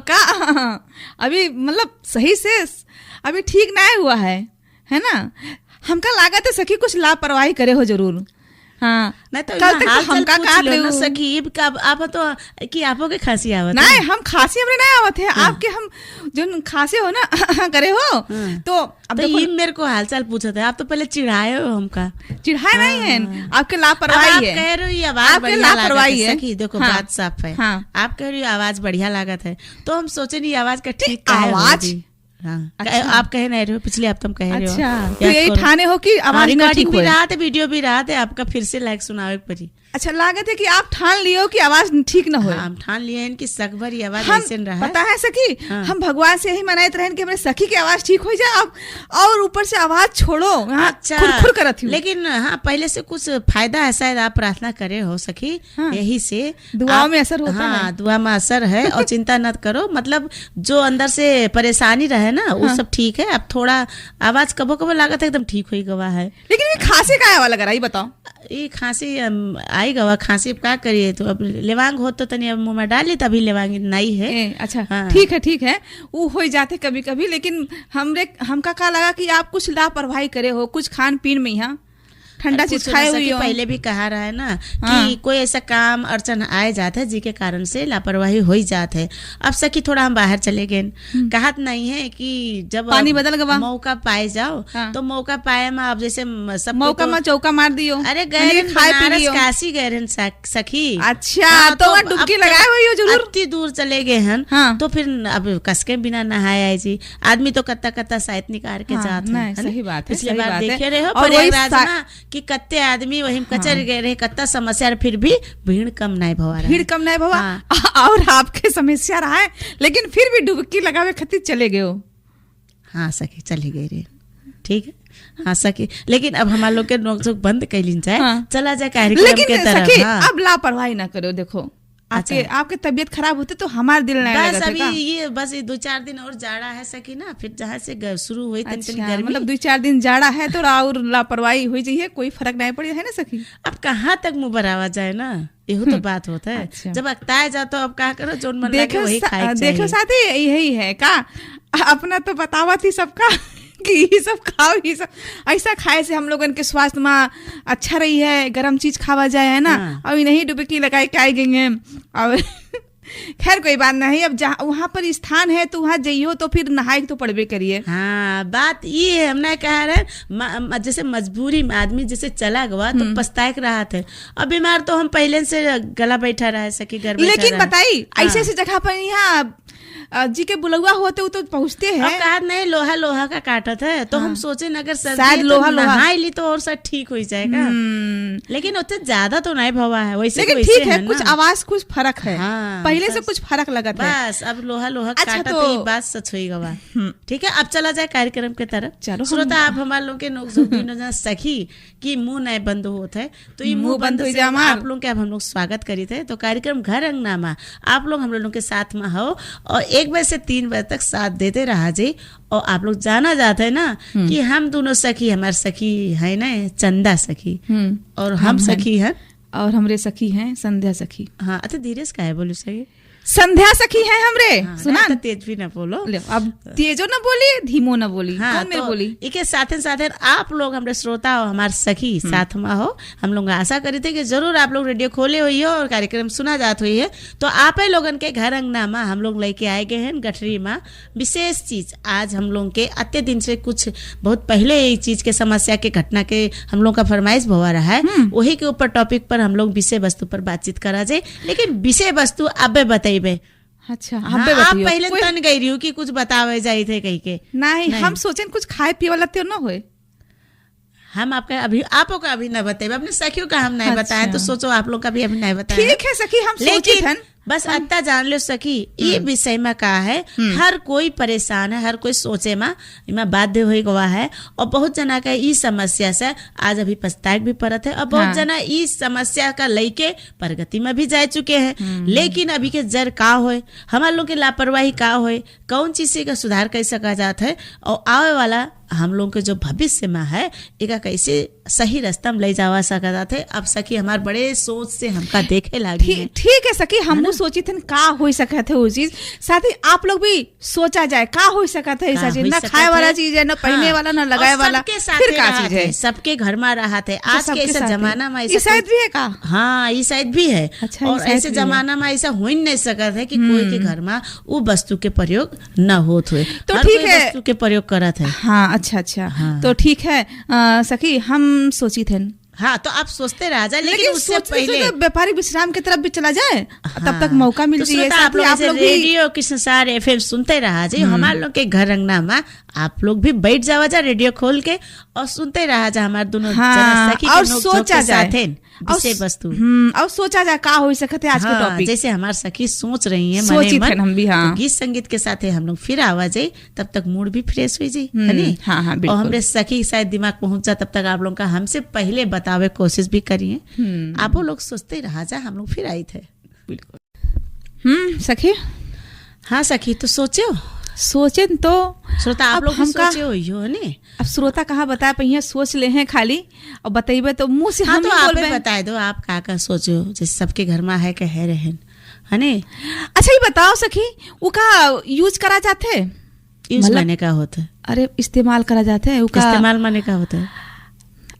का अभी मतलब सही से अभी ठीक ना हुआ है ना। हमका लागत है सखी कुछ लापरवाही करे हो जरूर। हाँ नहीं तो कल तक हाल तो चाल हमका पूछ लो ना कहा सखी। कब आप तो कि आपो के खांसी आवत नहीं, हम खांसी हमरे नहीं आवत है। आपके हम जो खांसे हो ना करे हो तो अब तो ये मेरे को हाल चाल पूछा था। आप तो पहले चिढ़ाए हो हमका। चिढ़ाए नहीं है, आपके लापरवाही आप है। कह रही हो आवाज आपके बढ़िया लापरवाही लागत है है। सखी। देखो हाँ, बात साफ है। हाँ। आप कह रही हो आवाज बढ़िया लागत है तो हम सोचे नहीं आवाज का ठीक आवाज हाँ अच्छा। आप कह नहीं रहे हो, पिछले हफ्ते हम कह रहे हो। अच्छा तो यही ठाने हो कि आवाज ना ठीक रिकॉर्डिंग भी होए। रहा था, वीडियो भी रहा था, आपका फिर से लाइक सुनावे पड़ी। अच्छा लागत है कि आप ठान लियो कि आवाज ठीक ना होए। हम ठान लिए हैं कि सकभर ये आवाज हम ऐसे न रहा पता है सखी, हाँ। हम भगवान से यही मनाते रहे कि हमारे सखी की आवाज ठीक हो जाए। अब और ऊपर से आवाज छोड़ो। अच्छा खुर करत हूँ। लेकिन हाँ पहले से कुछ फायदा है शायद, आप प्रार्थना करे हो सखी। हाँ। यही से दुआओं में असर होता हाँ, है। दुआ में असर है। और चिंता मत करो, मतलब जो अंदर से परेशानी रहे ना वो सब ठीक है। अब थोड़ा आवाज कबो कबो लागत है एकदम ठीक हुई गवा है। लेकिन ये खांसी का वाला लगा, बताओ। ये खांसी आई गवा, खांसी क्या करिए। तो अब लेवांग हो तो तनी अब मुंह में डाली, तभी लेवांग नहीं है। अच्छा हाँ। ठीक है वो हो जाते कभी कभी। लेकिन हमका का लगा कि आप कुछ लापरवाही करे हो कुछ खान पीन में। यहाँ ठंडा चीज खाए हुई हो। पहले भी कहा रहा है ना हाँ। कि कोई ऐसा काम अड़चन आए जाता है जिसके कारण से लापरवाही हो ही जात है। अब सखी थोड़ा हम बाहर चले गए, कहत नहीं है कि जब पानी बदल गवा मौका पाए जाओ। हाँ। तो मौका पाए में अब जैसे सब मौका में चौका मार दियो। अरे गए खाए पी बनारस लियो। काशी गए रहन सखी। अच्छा हाँ, तो वहाँ डुबकी लगाए हुई हो जरूर। अति दूर चले गए हैं। हाँ। तो फिर अब कसके बिना नहाए आए जी आदमी तो कत्ता कत्ता साइत निकाल के हाँ, जात नहीं, है। सही बात है, पिछले सही बार बात है। देखे रहे हो और वही प्रयागराज ना कि कत्ते आदमी वही कचर गए रहे, कत्ता समस्या रहे, फिर भी भीड़ कम नहीं भवा रहा है। भीड़ कम नहीं भवा। हाँ। और आपके समस्या रहा है लेकिन फिर भी डुबकी लगावे खातिर चले गए हो। हाँ सखी चली गई रे, ठीक है। हाँ सखी, लेकिन अब हमारे लोग के नोक बंद कैलिन जाए। हाँ। चला जाए कार्यक्रम लेकिन के तरफ। सखी हाँ। अब लापरवाही ना करो। देखो आपके आपके तबीयत खराब होते तो हमारा दिल नहीं बस लगता अभी का? ये बस 2-4 दिन और जाड़ा है सकी ना, फिर जहाँ से शुरू हुई तन अच्छा, गर्मी। मतलब 2-4 दिन जाड़ा है तो और लापरवाही हुई चाहिए, कोई फर्क नहीं पड़ी है ना सखी। अब कहाँ तक मुंह बढ़ावा जाए ना, यही तो बात होता है। अच्छा। जब अगताए जाओ तो अब क्या करो, जो मन लगे वही खाए। देखो साथी यही है का अपना तो बतावा थी सबका कि ये सब खाओ, ये सब ऐसा खाए से हम लोगन के स्वास्थ्य में अच्छा रही है, गर्म चीज खावा जाए है ना। हाँ। और नहीं डुबकी लगाए के आई गई हैं। और खैर कोई बात नहीं, अब जहाँ वहाँ पर स्थान है तो वहाँ जाइयो तो फिर नहाए तो पड़बे करिए। हाँ बात ये है, हमने कहा रहे जैसे मजबूरी में आदमी जैसे चला गवा तो पछताए रहा थे। अब बीमार तो हम पहले से गला बैठा रहा है सकी घर बैठा लेकिन रहा है। बताई ऐसे ऐसे जगह पर यहाँ जी के बुलवा होते वो तो पहुँचते अब हैं। कहा नहीं लोहा का काटत है तो हाँ। हम सोचे न अगर शायद सर्दी लोहा नहाई ली तो और सब ठीक हो जाएगा। लेकिन उतने ज्यादा तो नहीं भवा है वैसे। लेकिन वैसे ठीक है ना। कुछ आवाज कुछ फर्क है। हाँ, पहले से बस। कुछ फर्क लगत है। बस अब लोहा अच्छा, काटा तो- तो ये बात सच हुई गवा। ठीक है, अब चला जाए कार्यक्रम के तरफ। चलो श्रोता आप हमारे लोग के नोक सखी कि मुंह नहीं बंद होता है तो ये मुंह बंद हो से जा हमार। आप लोग के अब हम लोग स्वागत करी थे। तो कार्यक्रम घर अंगनामा आप लोग हम लोगों के साथ में हो और 1 बजे से 3 बजे तक साथ देते रहा जी। और आप लोग जाना जाते है ना कि हम दोनों सखी, हमारे सखी है ना चंदा सखी और हम सखी हैं और हमरे सखी हैं संध्या सखी। हाँ अच्छा धीरे से काहे बोलू सही। संध्या सखी है हमरे। सुना तो तेज भी ना बोलो। ले, अब तेजो ना बोली धीमो ना बोली। हाँ, कौन मेरे तो बोली। इके साथे साथे आप लोग हमारे श्रोता हो, हमारे सखी साथ में हो। हम लोग आशा करी थे कि जरूर आप लोग रेडियो खोले हुई हो और कार्यक्रम सुना जात हुई है। तो आप ही लोगन के घर अंगना में हम लोग लेके आए गए हैं गठरी में विशेष चीज। आज हम लोग के अत्य दिन से कुछ बहुत पहले ये चीज के समस्या के घटना के हम लोग का फरमाइश भवा रहा है, वही के ऊपर टॉपिक पर हम लोग विषय वस्तु पर बातचीत करा जाए। लेकिन विषय वस्तु अब बताइबे। अच्छा हाँ, आप आप पहले तन गई रही हो कि कुछ बतावे जाए थे कहीं के। नहीं हम सोचे कुछ खाए पिए वाला तो ना होए। हम आपका अभी आपो का अभी न बताए, अपने सखियों का हम नहीं बताए तो सोचो आप लोग का भी अभी नहीं बताए। ठीक है सखी हम सोचे थे बस अत्ता जान लो सखी ये विषय में कहा है हर कोई परेशान है, हर कोई सोचे में बाध्य हो गवा है। और बहुत जना का इस समस्या से आज अभी पछताए भी पड़त है और बहुत जना इस समस्या का लेके प्रगति में भी जा चुके हैं। लेकिन अभी के जर का होए, हमारे लोग के लापरवाही का होए, कौन चीज से का सुधार कर सका जाता है और आवे वाला हम लोग के जो भविष्य में है एका कैसे सही रास्ता में ले जावा सकता थे। अब सखी हमार बड़े सोच से हमका देखे लगी है। ठीक है सखी, हम सोची थे का हो सकत है वो चीज, साथ ही आप लोग भी सोचा जाए का हो सकत है ऐसा चीज, ना खाए वाला चीज है, ना पहने वाला, ना लगाए वाला, फिर का चीज है, सबके घर में रहा थे। आज के ऐसा जमाना में ऐसा शायद भी है का? हाँ, ये शायद भी है। अच्छा, और ऐसे जमाना में ऐसा हो ही नहीं सकत है कि कोई के घर में वो वस्तु के प्रयोग न होत हुए, तो ठीक है वस्तु के प्रयोग करत है। हाँ, अच्छा हाँ। तो ठीक है सखी, हम सोची थे। हाँ, तो आप सोचते रह जाए, लेकिन उससे पहले व्यापारी विश्राम की तरफ भी चला जाए। हाँ, तब तक मौका मिल जाए। तो आप लोग रेडियो किसान एफएम सुनते रहा जाए। हमारे लोग के घर अंगना में आप लोग भी बैठ जावा जा रेडियो खोल के और सुनते रहा जा हमारे दोनों सखी और सोचा जाए विषय वस्तु और सोचा जाए का हो सकते आज के टॉपिक। जैसे हमारे सखी सोच रही है सोची थे हम भी। हाँ, तो गीत संगीत के साथ हम लोग फिर आवा जाए, तब तक मूड भी फ्रेश हो जाए, है नी? हाँ, और हमरे सखी शायद दिमाग पहुंच जा, तब तक आप लोग का हमसे पहले बतावे कोशिश भी करिए। आप लोग सोचते रहा जा, हम लोग फिर आई थे। बिल्कुल सखी। हाँ सखी, तो सोचे तो श्रोता आप लोग सोचे हो ने। अब श्रोता कहाँ बता पहिए, सोच ले हैं खाली और बताइबे तो मुंह से। हाँ, तो आप बता दो आप का सोचो, जैसे सबके घर में है कह रहे है ने। अच्छा ये बताओ सखी, वो का यूज करा जाते? यूज माने का होता है? अरे इस्तेमाल करा जाते है। इस्तेमाल माने का होता है?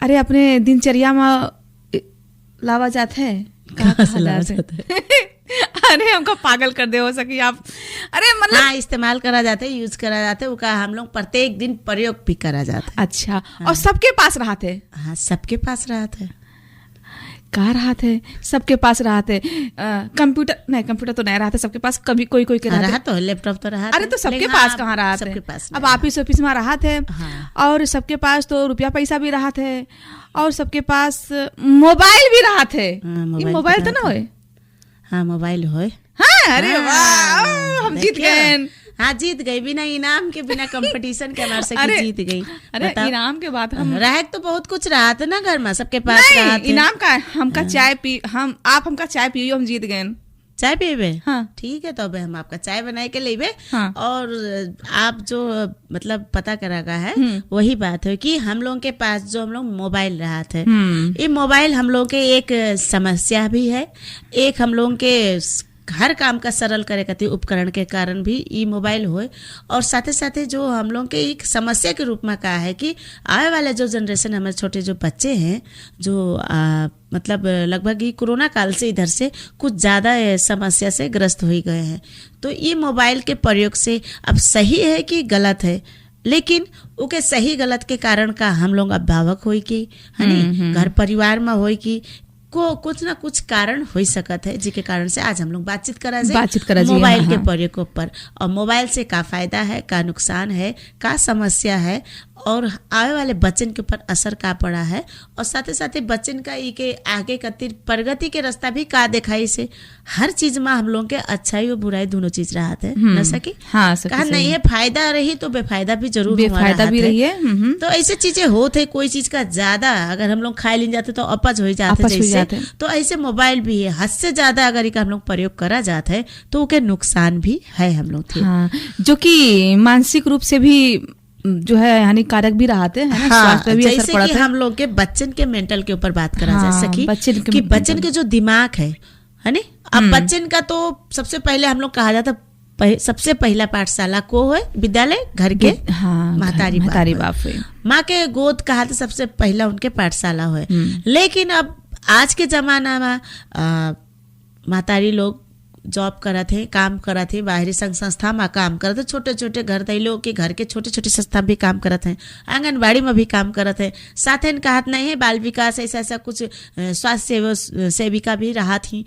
अरे अपने दिनचर्या में लावा जाते है। अरे हमको पागल कर दे हो सकी आप। अरे मतलब हाँ, इस्तेमाल करा जाते, यूज करा जाते, वो का हम लोग प्रत्येक दिन प्रयोग भी करा जाता है। अच्छा, और सबके पास रहा थे? हाँ, सबके पास रहा थे। कहाँ रहा थे? सबके पास रहा थे। कंप्यूटर तो नहीं रहा था सबके पास, कभी कोई के रहा तो लैपटॉप तो रहा। अरे तो सबके पास कहाँ रहा थे? अब ऑफिस में रहा थे। और सबके पास तो रुपया पैसा भी रहा थे, और सबके पास मोबाइल भी रहा थे। मोबाइल तो ना होए? हाँ, मोबाइल होए। हाँ, अरे वाह, हम जीत गए। हाँ, जीत गई, बिना इनाम के, बिना कंपटीशन के हमारे से जीत गई। अरे इनाम के बात हम रह तो बहुत कुछ रहा था ना घर में, सबके पास रहा था। इनाम का हमका चाय पी, आप हमका चाय पियो, हम जीत गए। चाय पीबे? हाँ, ठीक है, तो अब हम आपका चाय बना के लेबे। हाँ। और आप जो मतलब पता करा है वही बात है कि हम लोग के पास जो हम लोग मोबाइल रहा थे, ये मोबाइल हम लोग के एक समस्या भी है, एक हम लोग के हर काम का सरल करे खातिर उपकरण के कारण भी ये मोबाइल होए, और साथे साथे जो हम लोग के एक समस्या के रूप में कहा है कि आने वाले जो जनरेशन हमारे छोटे जो बच्चे हैं, जो मतलब लगभग ये कोरोना काल से इधर से कुछ ज़्यादा समस्या से ग्रस्त हो गए हैं। तो ये मोबाइल के प्रयोग से अब सही है कि गलत है, लेकिन उके सही गलत के कारण का हम लोग अभिभावक हो कि घर परिवार में हो कि को कुछ ना कुछ कारण हो सकत है, जिसके कारण से आज हम लोग बातचीत करा मोबाइल के प्रयोग ऊपर, और मोबाइल से का फायदा है, का नुकसान है, का समस्या है, और आने वाले बच्चन के ऊपर असर का पड़ा है, और साथ ही साथ बच्चन का के आगे कतिर प्रगति के रास्ता भी का दिखाई से हर चीज में हम लोग के अच्छाई और बुराई दोनों चीज रहा है न सकी। हाँ, कहा नहीं है, फायदा रही तो बेफायदा भी जरूर बेफायदा भी रही है। तो ऐसे चीजें होते, कोई चीज का ज्यादा अगर हम लोग खाए ले जाते तो अपच हो जाते जैसे, तो ऐसे मोबाइल भी है, हद से ज्यादा अगर हम लोग प्रयोग करा जाता है तो उसके नुकसान भी है हम लोग। हाँ, जो कि मानसिक रूप से भी जो है हानिकारक भी रहते हैं, है ना? स्वास्थ्य पे भी असर पड़ता है। जैसे कि हम लोग के बच्चन के मेंटल के ऊपर बात करा जा सकी कि बच्चन के जो दिमाग है ना, अब बच्चन का तो सबसे पहले हम लोग कहा जाता सबसे पहला पाठशाला को है विद्यालय, घर के महतारी बाप माँ के गोद कहा था सबसे पहला उनके पाठशाला है। लेकिन अब आज के जमाना में महतारी लोग जॉब करा थे, काम करा थे, बाहरी संघ संस्था में काम करा थे, छोटे छोटे घर लोग के घर के छोटे छोटे संस्था भी काम करा थे, आंगनबाड़ी में भी काम करा थे, साथ ही कहा नहीं है बाल विकास ऐसा कुछ स्वास्थ्य सेविका भी रहा थी,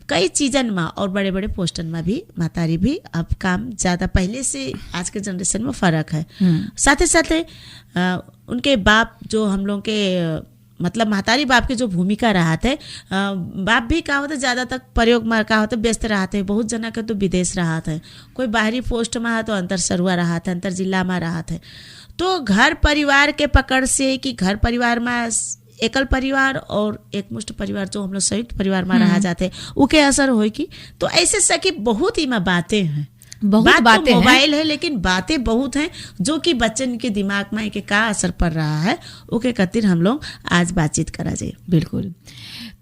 कई चीजन में और बड़े बड़े पोस्टन में भी महतारी भी अब काम ज्यादा पहले से आज के जनरेशन में फर्क है। साथ ही साथ उनके बाप जो हम लोग के मतलब महतारी बाप की जो भूमिका रहा थे, बाप भी का होता ज्यादा तक प्रयोग में का होता व्यस्त रहा थे, बहुत जना के तो विदेश रहा थे, कोई बाहरी पोस्ट में तो अंतर सरुआ रहा था, अंतर जिला में रहा थे। तो घर परिवार के पकड़ से कि घर परिवार में एकल परिवार और एक मुष्ट परिवार जो हम लोग संयुक्त परिवार में रहा जाते उके असर हो कि, तो ऐसे सकी बहुत ही में बातें हैं बहुत बात बातें तो हैं। मोबाइल है, लेकिन बातें बहुत हैं जो कि बच्चन के दिमाग में के का असर पड़ रहा है, ओके खातिर हम लोग आज बातचीत करा जाए। बिल्कुल।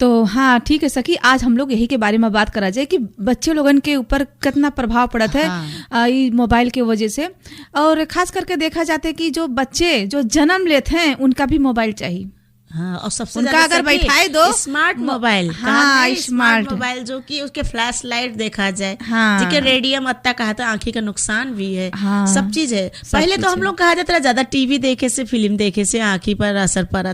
तो हाँ ठीक है सखी, आज हम लोग यही के बारे में बात करा जाए कि बच्चे लोगन के ऊपर कितना प्रभाव पड़त है ये मोबाइल के वजह से। और खास करके देखा जाता है कि जो बच्चे जो जन्म लेते हैं उनका भी मोबाइल चाहिए। हाँ, और सबसे उनका ज्यादा अगर सखी, बैठाए दो स्मार्ट मोबाइल, हाँ, स्मार्ट मोबाइल जो कि उसके फ्लैश लाइट देखा जाए, हाँ, जिके रेडियम अत्ता कहा था, आंखी का नुकसान भी है, हाँ, सब चीज है। पहले तो हम लोग कहा जाता था ज्यादा टीवी देखे से, फिल्म देखे से आंखी पर असर पड़ा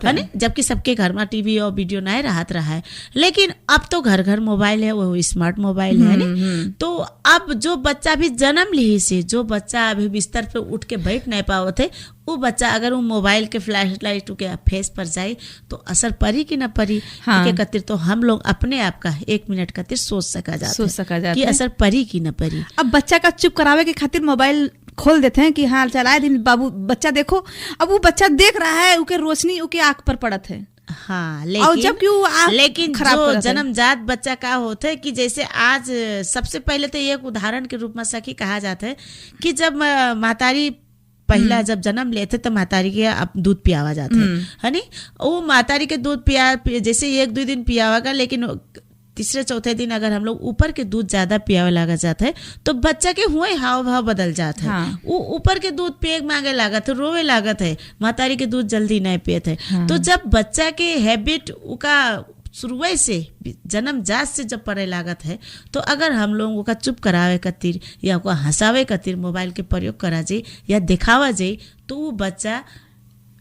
है, जबकि सबके घर में टीवी और वीडियो नहीं रहा है। लेकिन अब तो घर घर मोबाइल है, वो स्मार्ट मोबाइल है। तो अब जो बच्चा भी जन्म ली से, जो बच्चा अभी बिस्तर पे उठ के बैठ नहीं पाओ थे, वो बच्चा अगर वो मोबाइल के फ्लैश लाइट के फेस पर जाए तो असर पड़ी कि ना पड़ी, हाँ। कतिर तो हम लोग अपने आप का 1 मिनट कतिर सोच सका जाता कि असर पड़ी कि ना पड़ी। अब बच्चा का चुप करावे के खातिर मोबाइल खोल देते हैं कि हाँ चलाए दिन बाबू बच्चा देखो। अब वो बच्चा देख रहा है, उके रोशनी उके आंख पर पड़त है। हाँ, लेकिन जो जन्मजात बच्चा का होता है कि जैसे आज सबसे पहले तो एक उदाहरण के रूप में सखी कहा जाता है कि जब मातारी पहला जब जन्म लेते तो मातारी के अब दूध पियावा जाता है नी। वो मातारी के दूध पिया जैसे 1-2 दिन पियावागा, लेकिन तीसरे चौथे दिन अगर हम लोग ऊपर के दूध ज्यादा पियावे लगा जाता है तो बच्चा के हुए हाव भाव बदल जाता है। हाँ। वो ऊपर के दूध पिए मांगे लागत है, रोवे लागत है, मातारी के दूध जल्दी नहीं पियत है। हाँ। तो जब बच्चा के हैबिट का शुरुआत से जन्मजात से जब पड़े लागत है, तो अगर हम लोगों का चुप करावे खातिर या को हंसावे खातिर मोबाइल के प्रयोग करा जाए या दिखावा जाए, तो वो बच्चा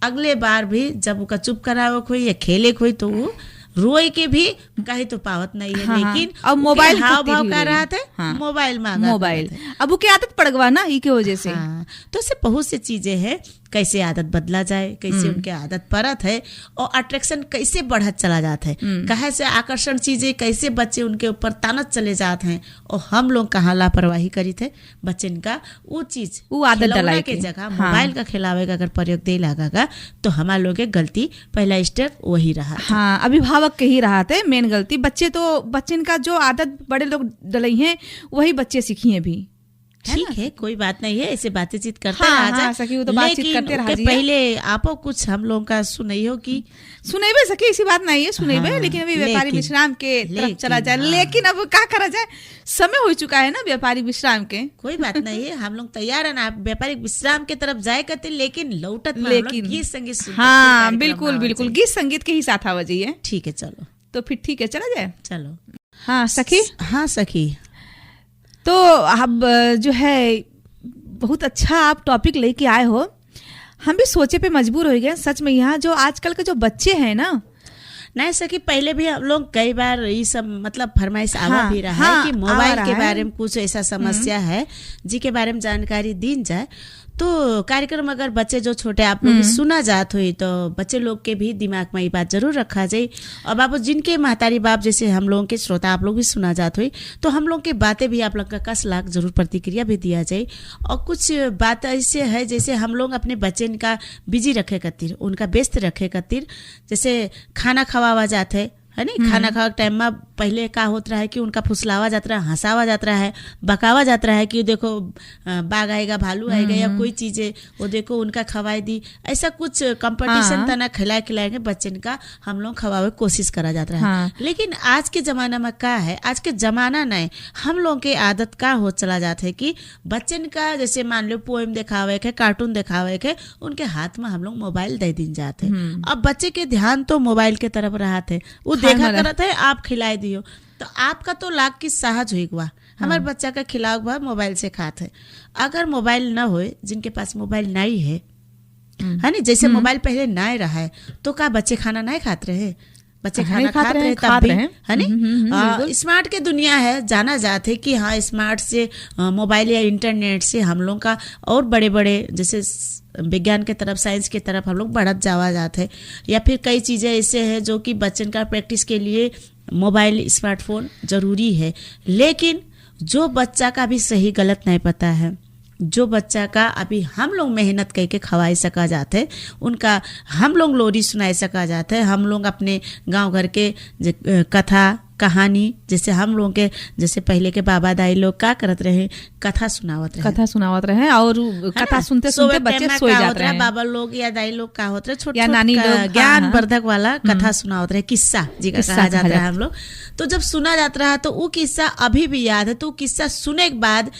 अगले बार भी जब उसका चुप करावे खोई या खेले खोई तो वो रोए के भी कहीं तो पावत नहीं है। हाँ, लेकिन अब मोबाइल हाव भाव कर रहा था। हाँ, मोबाइल मांगा, मोबाइल अब वो की आदत पड़ गवा ना ई के वजह से। हाँ, तो ऐसे बहुत सी चीजें हैं, कैसे आदत बदला जाए, कैसे उनके आदत परत है और अट्रैक्शन कैसे बढ़त चला जाता है, कहे से आकर्षण चीजें कैसे बच्चे उनके ऊपर तानत चले जाते हैं और हम लोग कहाँ लापरवाही करी थे बच्चे का वो चीज वो आदत डलाए के जगह मोबाइल का खिलावे का अगर प्रयोग दे लगा तो हमारे लोग गलती पहला स्टेप वही रहा। हाँ, अभिभावक के ही रहा थे मेन गलती। बच्चे तो बच्चन का जो आदत बड़े लोग डलाई हैं वही बच्चे सीखी हैं भी। ठीक है, कोई बात नहीं है, ऐसे बातचीत करते हाँ, सखी तो बातचीत करते रहा। पहले आपो कुछ हम लोग का सुनाइयो कि सुनेबे सखी, ऐसी बात नहीं है सुनेबे। हाँ, लेकिन अभी व्यापारी विश्राम के तरफ चला जाए। लेकिन अब क्या करा जाए, समय हो चुका है ना व्यापारी विश्राम के। कोई बात नहीं है, हम लोग तैयार है ना व्यापारी विश्राम के तरफ जाए करते, लेकिन लौटत लेकिन गीत संगीत। हाँ बिल्कुल बिल्कुल, गीत संगीत के ही साथ आवा जाइए। ठीक है, चलो तो फिर ठीक है, चला जाए। चलो। हाँ सखी। हाँ सखी, तो अब जो है बहुत अच्छा आप टॉपिक लेके आए हो। हम भी सोचे पे मजबूर हो गए सच में। यहाँ जो आजकल के जो बच्चे हैं ना, नहीं सकी पहले भी हम लोग कई बार ये सब मतलब फरमाइश आवा भी रहा है कि मोबाइल के बारे में कुछ ऐसा समस्या है जी के बारे में जानकारी दी जाए। तो कार्यक्रम अगर बच्चे जो छोटे आप लोग सुना जात हुई तो बच्चे लोग के भी दिमाग में ये बात जरूर रखा जाए। और बाबू जिनके महतारी बाप जैसे हम लोगों के श्रोता आप लोग भी सुना जात हुई तो हम लोग के बातें भी आप लोग का 10 लाख जरूर प्रतिक्रिया भी दिया जाए। और कुछ बात ऐसे है जैसे हम लोग अपने बच्चे का बिजी रखे खातिर, उनका व्यस्त रखे खातिर, जैसे खाना खवावा जाते है नहीं, खाना खावा टाइम में पहले का होता रहा है कि उनका फुसलावा जाता रहा, हंसावा जाता रहा है, बकावा जाता रहा है कि देखो बाघ आएगा, भालू आएगा या कोई चीज है वो देखो उनका खवाई दी। ऐसा कुछ कंपटीशन तना खिलाएंगे बच्चन का हम लोग खवावे कोशिश करा जाता है। हाँ। लेकिन आज के जमाना में क्या है, आज के जमाना नहीं, हम लोग के आदत का हो चला जाता है कि बच्चन का जैसे मान लो पोएम दिखावे के, कार्टून दिखावे के, उनके हाथ में हम लोग मोबाइल दे दिन जाते। अब बच्चे के ध्यान तो मोबाइल के तरफ रहा थे, वो देखा करत है, आप खिलाए दियो तो आपका तो लाख की सहज हुई हुआ। हमारे बच्चा का खिलाव हुआ मोबाइल से खाते है। अगर मोबाइल न हो, जिनके पास मोबाइल नहीं है नहीं, जैसे मोबाइल पहले नहीं रहा है तो क्या बच्चे खाना नहीं खाते रहे, बच्चे खाना खाते रहे तब भी है नहीं। स्मार्ट के दुनिया है, जाना जाते कि हाँ स्मार्ट से मोबाइल या इंटरनेट से हम लोग का और बड़े बड़े जैसे विज्ञान के तरफ, साइंस के तरफ हम लोग बढ़त जावा जाते हैं। या फिर कई चीज़ें ऐसे हैं जो कि बच्चन का प्रैक्टिस के लिए मोबाइल स्मार्टफोन जरूरी है। लेकिन जो बच्चा का भी सही गलत नहीं पता है, जो बच्चा का अभी हम लोग मेहनत करके खवाई सका जाते, उनका हम लोग लोरी सुनाई सका जाते, हम लोग अपने गांव घर के कथा कहानी, जैसे हम लोग के जैसे पहले के बाबा दाई लोग का करत रहे, कथा सुनावत रहे और कथा सुनते सुनते बच्चे सो जाते रहे। बाबा लोग या दाई लोग का होते रहे, छोटे छोटे ज्ञान वर्धक वाला कथा सुनावत रहे, किस्सा जी का कहा जाता है हम लोग। तो जब सुना जाता रहा तो वो किस्सा अभी भी याद है। तो किस्सा सुने के बाद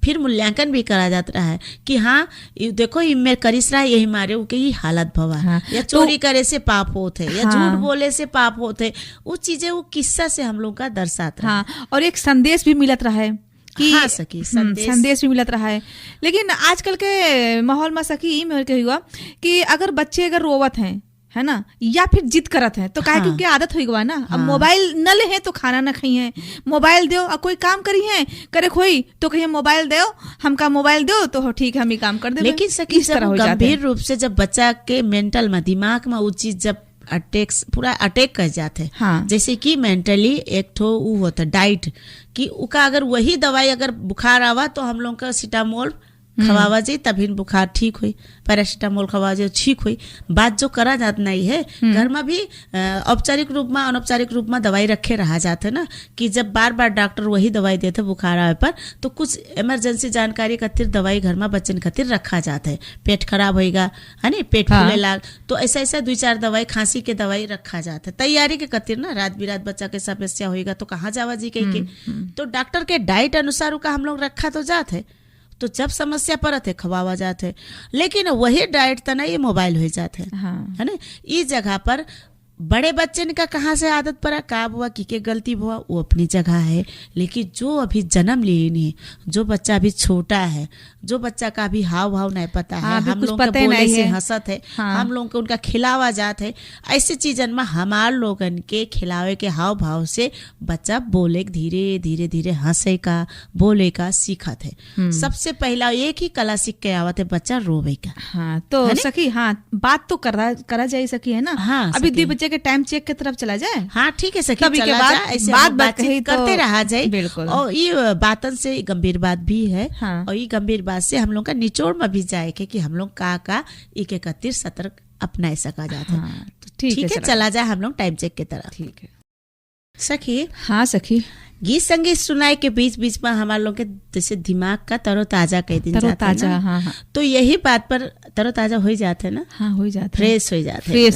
फिर मूल्यांकन भी करा जाता है कि हाँ देखो इनमें करिस रहा यही मारे के ही हालत भवा, या चोरी करे से पाप होते, या झूठ बोले से पाप होते, वो चीजें वो किस्सा से हम लोग का दर्शाता है। और एक संदेश भी मिलत रहा है कि सखी संदेश भी मिलत रहा है। लेकिन आजकल के माहौल में सखी में हुआ कि अगर बच्चे अगर रोवत हैं है ना, या फिर जिद करत है तो काहे क्योंकि आदत हो गवा ना। अब मोबाइल न ले है तो खाना न खाई है, मोबाइल दो, और कोई काम करी है करे खोई तो कहिए मोबाइल दो, हमका मोबाइल दो तो ठीक है हम ही काम कर दे। लेकिन सकी गंभीर रूप से जब बच्चा के मेंटल में दिमाग में वो चीज जब पूरा अटैक कर जाते हैं, जैसे कि मेंटली एक ठो वो होता डाइट कि उका अगर वही दवाई अगर बुखार आवा तो हम लोग का सिटामोल खवावा जाए तभी बुखार ठीक हुई, पैरासीटामोल खवा जाए ठीक हुई। बात जो करा जाता नहीं है, घर में भी औपचारिक रूप में अनौपचारिक रूप में दवाई रखे रहा जाते ना, कि जब बार बार डॉक्टर वही दवाई देते बुखार आवे पर तो कुछ इमरजेंसी जानकारी खातिर दवाई घर में बच्चन खातिर रखा जाता है। पेट खराब होएगा है ना, पेट फूले लाग तो ऐसा 2-4 दवाई खांसी के दवाई रखा जाता है तैयारी के खातिर ना। रात बिरात बच्चा के समस्या होएगा तो कहाँ जावा जी कहीं के, तो डॉक्टर के डाइट अनुसार का हम लोग रखा तो जाते है। तो जब समस्या पड़त है खवावा जाते है, लेकिन वही डाइट तना ये मोबाइल हो जाते है ना। इस जगह पर बड़े बच्चे का कहाँ से आदत पड़ा, का हुआ की गलती हुआ वो अपनी जगह है। लेकिन जो अभी जन्म लिए नहीं, जो बच्चा अभी छोटा है, जो बच्चा का अभी हाव भाव नहीं पता है, हम लोग के बोले से हंसत है, हम लोग को उनका खिलावा जात है, ऐसे चीजन में हमार लोगन के खिलावे के हाव भाव से बच्चा बोले धीरे धीरे धीरे हंसे का बोले का सीखत है। सबसे पहला एक ही कला सीख के आवत है बच्चा रोवे का। तो सखी बात तो करा जाए सकी है ना। अभी दी बच्चे के टाइम चेक के तरफ चला जाए, ठीक है सखी, तभी के बाद बातचीत करते रहा जाए। बिल्कुल। और ये बातन से गंभीर बात भी है, और ये गंभीर बात से हम लोग का निचोड़ में भी जाए कि हम लोग का एक एकत्रित सतर्क अपना सका जाता है। तो ठीक है चला जाए हम लोग टाइम चेक की तरफ। ठीक है सखी। हाँ सखी, गीत संगीत सुनाए के बीच बीच में हमारे लोग के जैसे दिमाग का तरोताजा कह दिन जाता है ना। तो यही बात पर तरोताजा हो जाते है ना। हो जाते, फ्रेश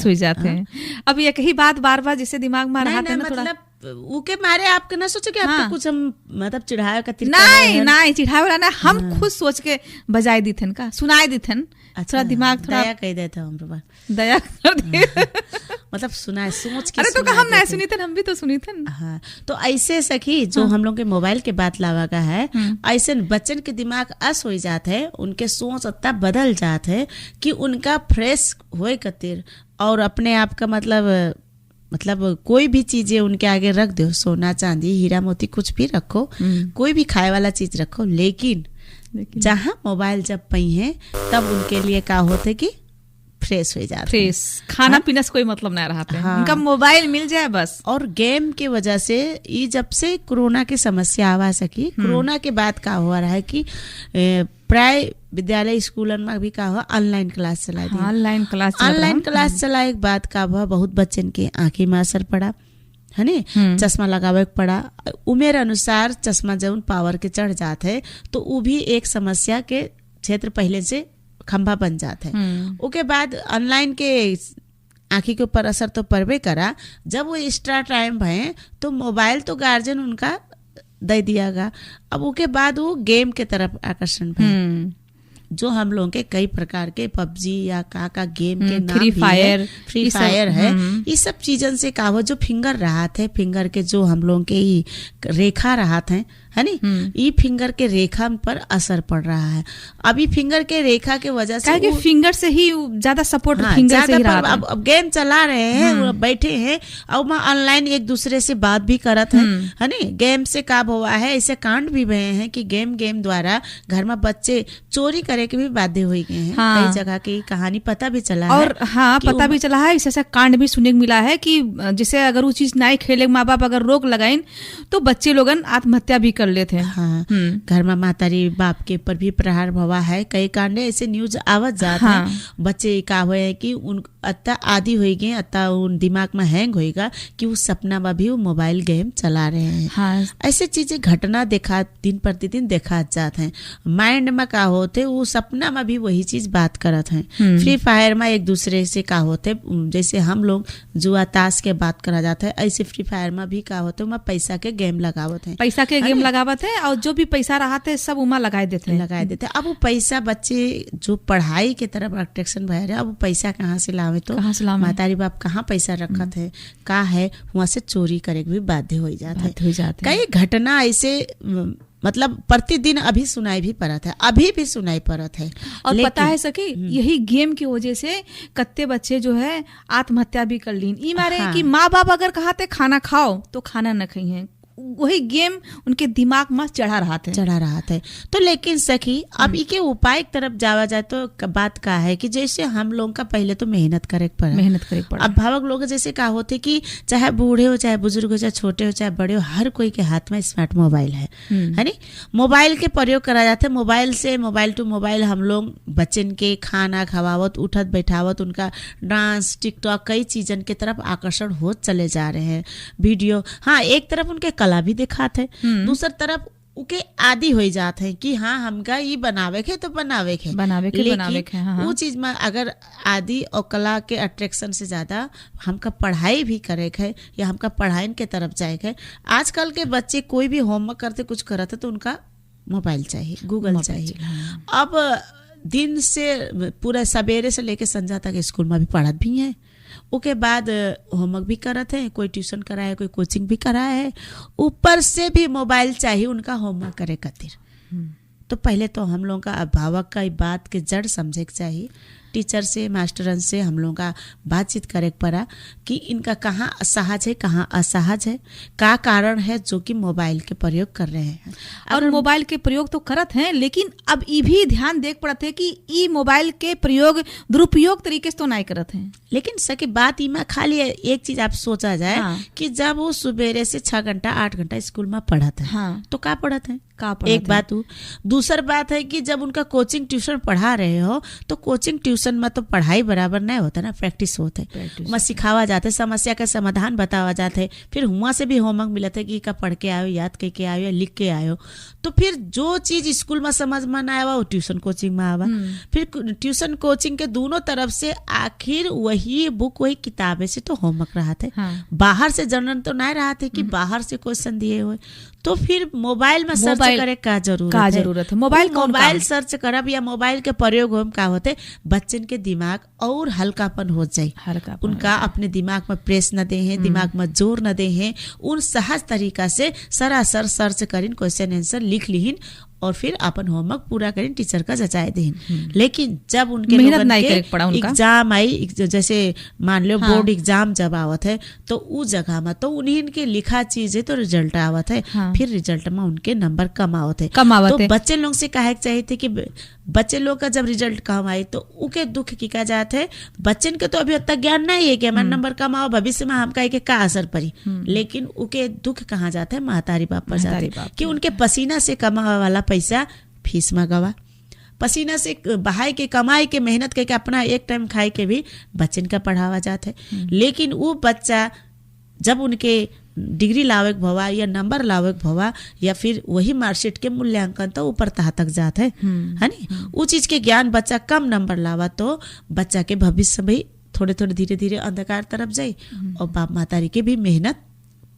हो जाते हैं। अब एक ही बात बार बार जैसे दिमाग में रहा है ना, मतलब उके मारे आपके ना सोचो कि आपको कुछ हम मतलब चिढ़ाए का नहीं चिढ़ाए वाला ना, हम खुद सोच के बजाय दी थन का सुनाए दी थन। थोड़ा दिमाग थोड़ा दया कह देते हम दया कर दिए मतलब सुनाए सोच के। अरे तो हम नहीं सुनी थन, हम भी तो सुनी थन। हाँ तो ऐसे सखी जो हम लोग के मोबाइल के बात लावा का है, ऐसे बच्चन के दिमाग अस हो जाते है, उनके सोच इतना बदल जाते है कि उनका फ्रेश होए कतिर और अपने आप का मतलब कोई भी चीजें उनके आगे रख दो, सोना चांदी हीरा मोती कुछ भी रखो, कोई भी खाए वाला चीज रखो, लेकिन जहाँ मोबाइल जब पई है तब उनके लिए क्या होते कि फ्रेश हो जाते, फ्रेश खाना पीना से कोई मतलब नहीं रहा है। उनका मोबाइल मिल जाए बस। और गेम की वजह से ये जब से कोरोना की समस्या आवा सकी, कोरोना के बाद क्या हुआ रहा है कि प्राय विद्यालय स्कूलन में भी का हुआ ऑनलाइन क्लास चला दी। ऑनलाइन क्लास चलाए के बाद का हुआ बहुत बच्चन के आंखें में असर पड़ा है ने, चश्मा लगावे पड़ा। उम्र अनुसार चश्मा जब पावर के चढ़ जाते है तो वो भी एक समस्या के क्षेत्र पहले से खंभा बन जाता है। उसके बाद ऑनलाइन के आंखी के ऊपर असर तो पड़बे करा। जब वो एक्स्ट्रा टाइम भये तो मोबाइल तो गार्जियन उनका दे दियागा। अब उसके बाद वो गेम के तरफ आकर्षण भये, जो हम लोगों के कई प्रकार के पबजी या का गेम के नाम फ्री फायर है। ये सब चीजन से का जो फिंगर रहा थे, फिंगर के जो हम लोगों के रेखा रहा थे है नी, ये फिंगर के रेखा पर असर पड़ रहा है। अभी फिंगर के रेखा के वजह से फिंगर से ही ज्यादा सपोर्ट फिंगर से ही रहा है। अब गेम चला रहे हैं, बैठे हैं और वहाँ ऑनलाइन एक दूसरे से बात भी करत है नी। गेम से काब हुआ है, ऐसे कांड भी भये हैं कि गेम द्वारा घर में बच्चे चोरी करे के भी बाध्य हो गए हैं। कई जगह की कहानी पता भी चला है। और पता भी चला है, ऐसा कांड भी सुनने को मिला है कि जैसे अगर वो चीज नहीं खेले, माँ बाप अगर रोक लगाइन तो बच्चे लोगन आत्महत्या भी कर लेते हैं। घर में मातारी बाप के ऊपर भी प्रहार भवा है। कई कांडे ऐसे न्यूज आवत जाते हैं। बच्चे का हुए कि अत्ता आदि होएगी, अत्ता उन दिमाग में हैंग होएगा कि वो सपना में भी वो मोबाइल गेम चला रहे हैं। हाँ। ऐसे चीजें घटना देखा दिन प्रतिदिन देखा जाते हैं। माइंड में का होते वो सपना में भी वही चीज बात करत हैं। फ्री फायर में एक दूसरे से का होते, जैसे हम लोग जुआ ताश के बात करा जाता है, ऐसे फ्री फायर में भी का होते वहाँ पैसा के गेम लगावत है, पैसा के गेम लगावत है और जो भी पैसा रहा थे सब उमा लगाए देते। अब वो पैसा बच्चे जो पढ़ाई के तरफ अट्रैक्शन भय रहे, अब वो पैसा कहाँ से लावे, तो मातारी बाप कहाँ पैसा रखत है का है वहाँ से चोरी करे भी बाध्य हो जाते हैं। कई घटना ऐसे मतलब प्रतिदिन अभी सुनाई भी पड़त है, अभी भी सुनाई पड़त है। और पता है सखी, यही गेम की वजह से कत्ते बच्चे जो है आत्महत्या भी कर लीन। ई मारे कि माँ बाप अगर कहते खाना खाओ तो खाना न खाई है, वही गेम उनके दिमाग में चढ़ा रहा था। तो लेकिन सखी अब इके उपाय की तरफ जावा जाए तो बात का है कि जैसे हम लोग का पहले तो मेहनत करे पड़ा। अब भावक लोग जैसे का होते कि चाहे बूढ़े हो, चाहे बुजुर्ग हो, चाहे छोटे हो, चाहे बड़े हो, हर कोई के हाथ में स्मार्ट मोबाइल है नी। मोबाइल के प्रयोग करा जाते हैं। मोबाइल टू मोबाइल हम लोग बच्चन के खाना खवावत, उठत बैठावत, उनका डांस, टिकटॉक, कई चीजन के तरफ आकर्षण हो चले जा रहे हैं। वीडियो, हाँ, एक तरफ उनके कला भी दिखाते हैं, दूसरी तरफ उके आदि हो जाते हैं कि हाँ हमका ये बनावे के तो बनावे के हाँ। वो चीज में अगर आदि और कला के अट्रैक्शन से ज्यादा हमका पढ़ाई भी करे है या हमका पढ़ाई के तरफ जाए है। आजकल के बच्चे कोई भी होमवर्क करते कुछ करते तो उनका मोबाइल चाहिए, गूगल चाहिए। अब दिन से पूरा सवेरे से लेके संध्या तक स्कूल में भी पढ़त भी है, उसके बाद होमवर्क भी करत है, कोई ट्यूशन करा है, कोई कोचिंग भी करा है, ऊपर से भी मोबाइल चाहिए उनका होमवर्क करे खातिर। तो पहले तो हम लोगों का अभिभावक का बात के जड़ समझे के चाहिए, टीचर से, मास्टरन से हम लोगों का बातचीत करे पड़ा कि इनका कहाँ सहज है, कहाँ असहज है, क्या कारण है जो कि मोबाइल के प्रयोग कर रहे हैं। और मोबाइल के प्रयोग तो करत हैं, लेकिन अब ये भी ध्यान देख पड़ते है कि ई मोबाइल के प्रयोग दुरुपयोग तरीके से तो नहीं करत हैं। लेकिन सकी बात इमा खाली एक चीज आप सोचा जाए कि जब वो सुबेरे से 6 घंटा 8 घंटा स्कूल में पढ़त है तो क्या पढ़त है, एक बात हो। दूसरी बात है कि जब उनका कोचिंग ट्यूशन पढ़ा रहे हो तो कोचिंग ट्यूशन में तो पढ़ाई बराबर नहीं होता ना, प्रैक्टिस होता है, वहाँ सिखावा जाते, समस्या का समाधान बतावा जाते है, फिर वहाँ से भी होमवर्क मिलता है कि का पढ़ के आयो, याद करके आयो या लिख के आयो। तो फिर जो चीज स्कूल में समझ में ना आवा वो ट्यूशन कोचिंग में आवा, फिर ट्यूशन कोचिंग के दोनों तरफ से आखिर वही बुक वही किताबें से तो होमवर्क रहा थे, बाहर से जनरल तो नहीं रहा थे कि बाहर से क्वेश्चन दिए हुए। तो फिर मोबाइल में सर्च करे का जरूरत है। मोबाइल सर्च करब या मोबाइल के प्रयोग होम का होते बच्चन के दिमाग और हल्कापन हो जाए, उनका अपने दिमाग में प्रेस न दे हैं, दिमाग में जोर न दे हैं, उन सहज तरीका से सरासर सर्च करिन, क्वेश्चन आंसर लिख लीन और फिर अपन होमवर्क पूरा करें, टीचर का जचाए दें। लेकिन जब उनके एग्जाम आई, जैसे मान लो बोर्ड एग्जाम जब आवत है तो उस जगह में तो उन्हीं के लिखा चीज है तो रिजल्ट आवत है, फिर रिजल्ट में उनके नंबर कम आवत है। तो बच्चे लोग से कहे चाहिए थे कि बच्चे लोग का जब रिजल्ट कम आई तो उनके दुख की क्या जात है, बच्चन के तो अभी तक ज्ञान नहीं है कि हमारे नंबर कम आओ भविष्य में हम कहे के का असर पड़ी, लेकिन उनके दुख कहाँ जाते हैं, महतारी बाप पर जाते हैं कि उनके पसीना से कमावा वाला पैसा फीस में गवा, पसीना से बहाई के कमाई के मेहनत करके अपना एक टाइम खाए के भी बच्चन का पढ़ावा जाता है। लेकिन वो बच्चा जब उनके डिग्री लावे भवा या नंबर लावे भवा या फिर वही मार्कशीट के मूल्यांकन तो ऊपर तक जाता है नी, वो चीज के ज्ञान बच्चा कम नंबर लावा तो बच्चा के भविष्य में थोड़े थोड़े धीरे धीरे अंधकार तरफ जाए और बाप मातारी के भी मेहनत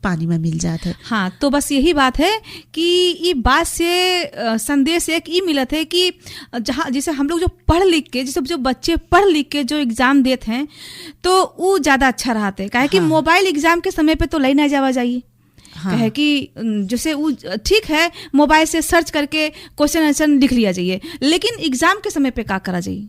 पानी में मिल जाता है। हाँ, तो बस यही बात है कि ये बात से संदेश एक ये मिलत है कि जहाँ जैसे हम लोग जो पढ़ लिख के जैसे जो बच्चे पढ़ लिख के जो एग्जाम देते हैं तो वो ज्यादा अच्छा रहते हैं, काहे कि मोबाइल एग्जाम के समय पे तो ले ना जावा जाइए। कहे कि जैसे वो ठीक है मोबाइल से सर्च करके क्वेश्चन आंसर लिख लिया जाइए, लेकिन एग्जाम के समय पे क्या करा जाइए,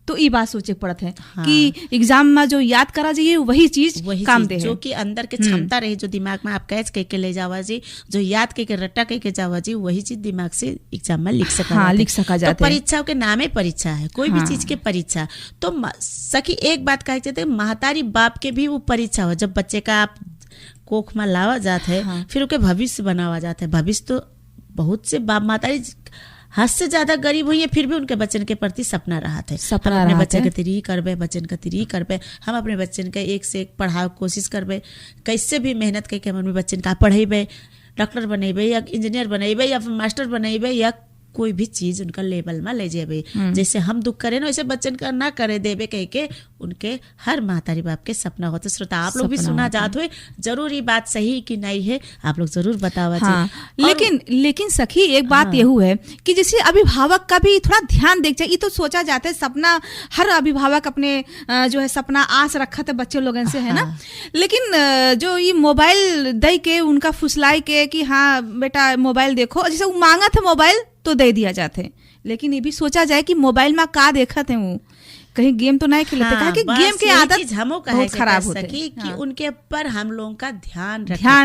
तो ये बात सोचे पड़त है कि एग्जाम में जो याद करा जाइए वही चीज काम दे, जो कि अंदर के क्षमता रहे, जो दिमाग में आप कैच करके ले जावा जी, जो याद करके रट्टा करके जावा जी, वही चीज दिमाग से एग्जाम में लिख सका जाता है। परीक्षाओं के नाम ही परीक्षा है, कोई भी चीज के परीक्षा। तो सखी एक बात कहे चाहते महतारी बाप के भी वो परीक्षा हो, जब बच्चे का आप कोख में लावा जाता है फिर उसके भविष्य बनावा जाता है। भविष्य तो बहुत से बाप मातारी हद से ज्यादा गरीब हुई है, फिर भी उनके बच्चन के प्रति सपना रहा थे, सपना हम अपने रहा बच्चे थे। के तिरी करबे, बच्चन के तिरी करबे, हम अपने बच्चन के एक से एक पढ़ाओ कोशिश करबे, कैसे भी मेहनत करके हम अपने बच्चन का पढ़ेबे, डॉक्टर बनेबे या इंजीनियर बनेबे या फिर मास्टर बनेबे या कोई भी चीज उनका लेवल में ले जेबे। जैसे हम दुख करे ना वैसे बच्चन का ना करे देबे कह के उनके हर मातारी बाप के सपना होते। श्रोता आप लोग भी सपना सुना होता जात हुए, जरूर ये बात सही कि नहीं है आप लोग जरूर बतावा। हाँ, लेकिन सखी एक बात यह है कि जैसे अभिभावक का भी थोड़ा ध्यान देख जाए। ये तो सोचा जाता है सपना, हर अभिभावक अपने जो है सपना आस रखा था बच्चे लोगन से, है ना। लेकिन जो ये मोबाइल दे के उनका फुसलाई के कि हाँ बेटा मोबाइल देखो, जैसे वो मांगा था मोबाइल तो दे दिया जाते, लेकिन ये भी सोचा जाए कि मोबाइल में का देखा थे वो, कहीं गेम तो नहीं खेलते। हाँ, कि गेम की आदत बहुत खराब होती है कि उनके ऊपर हम लोगों का ध्यान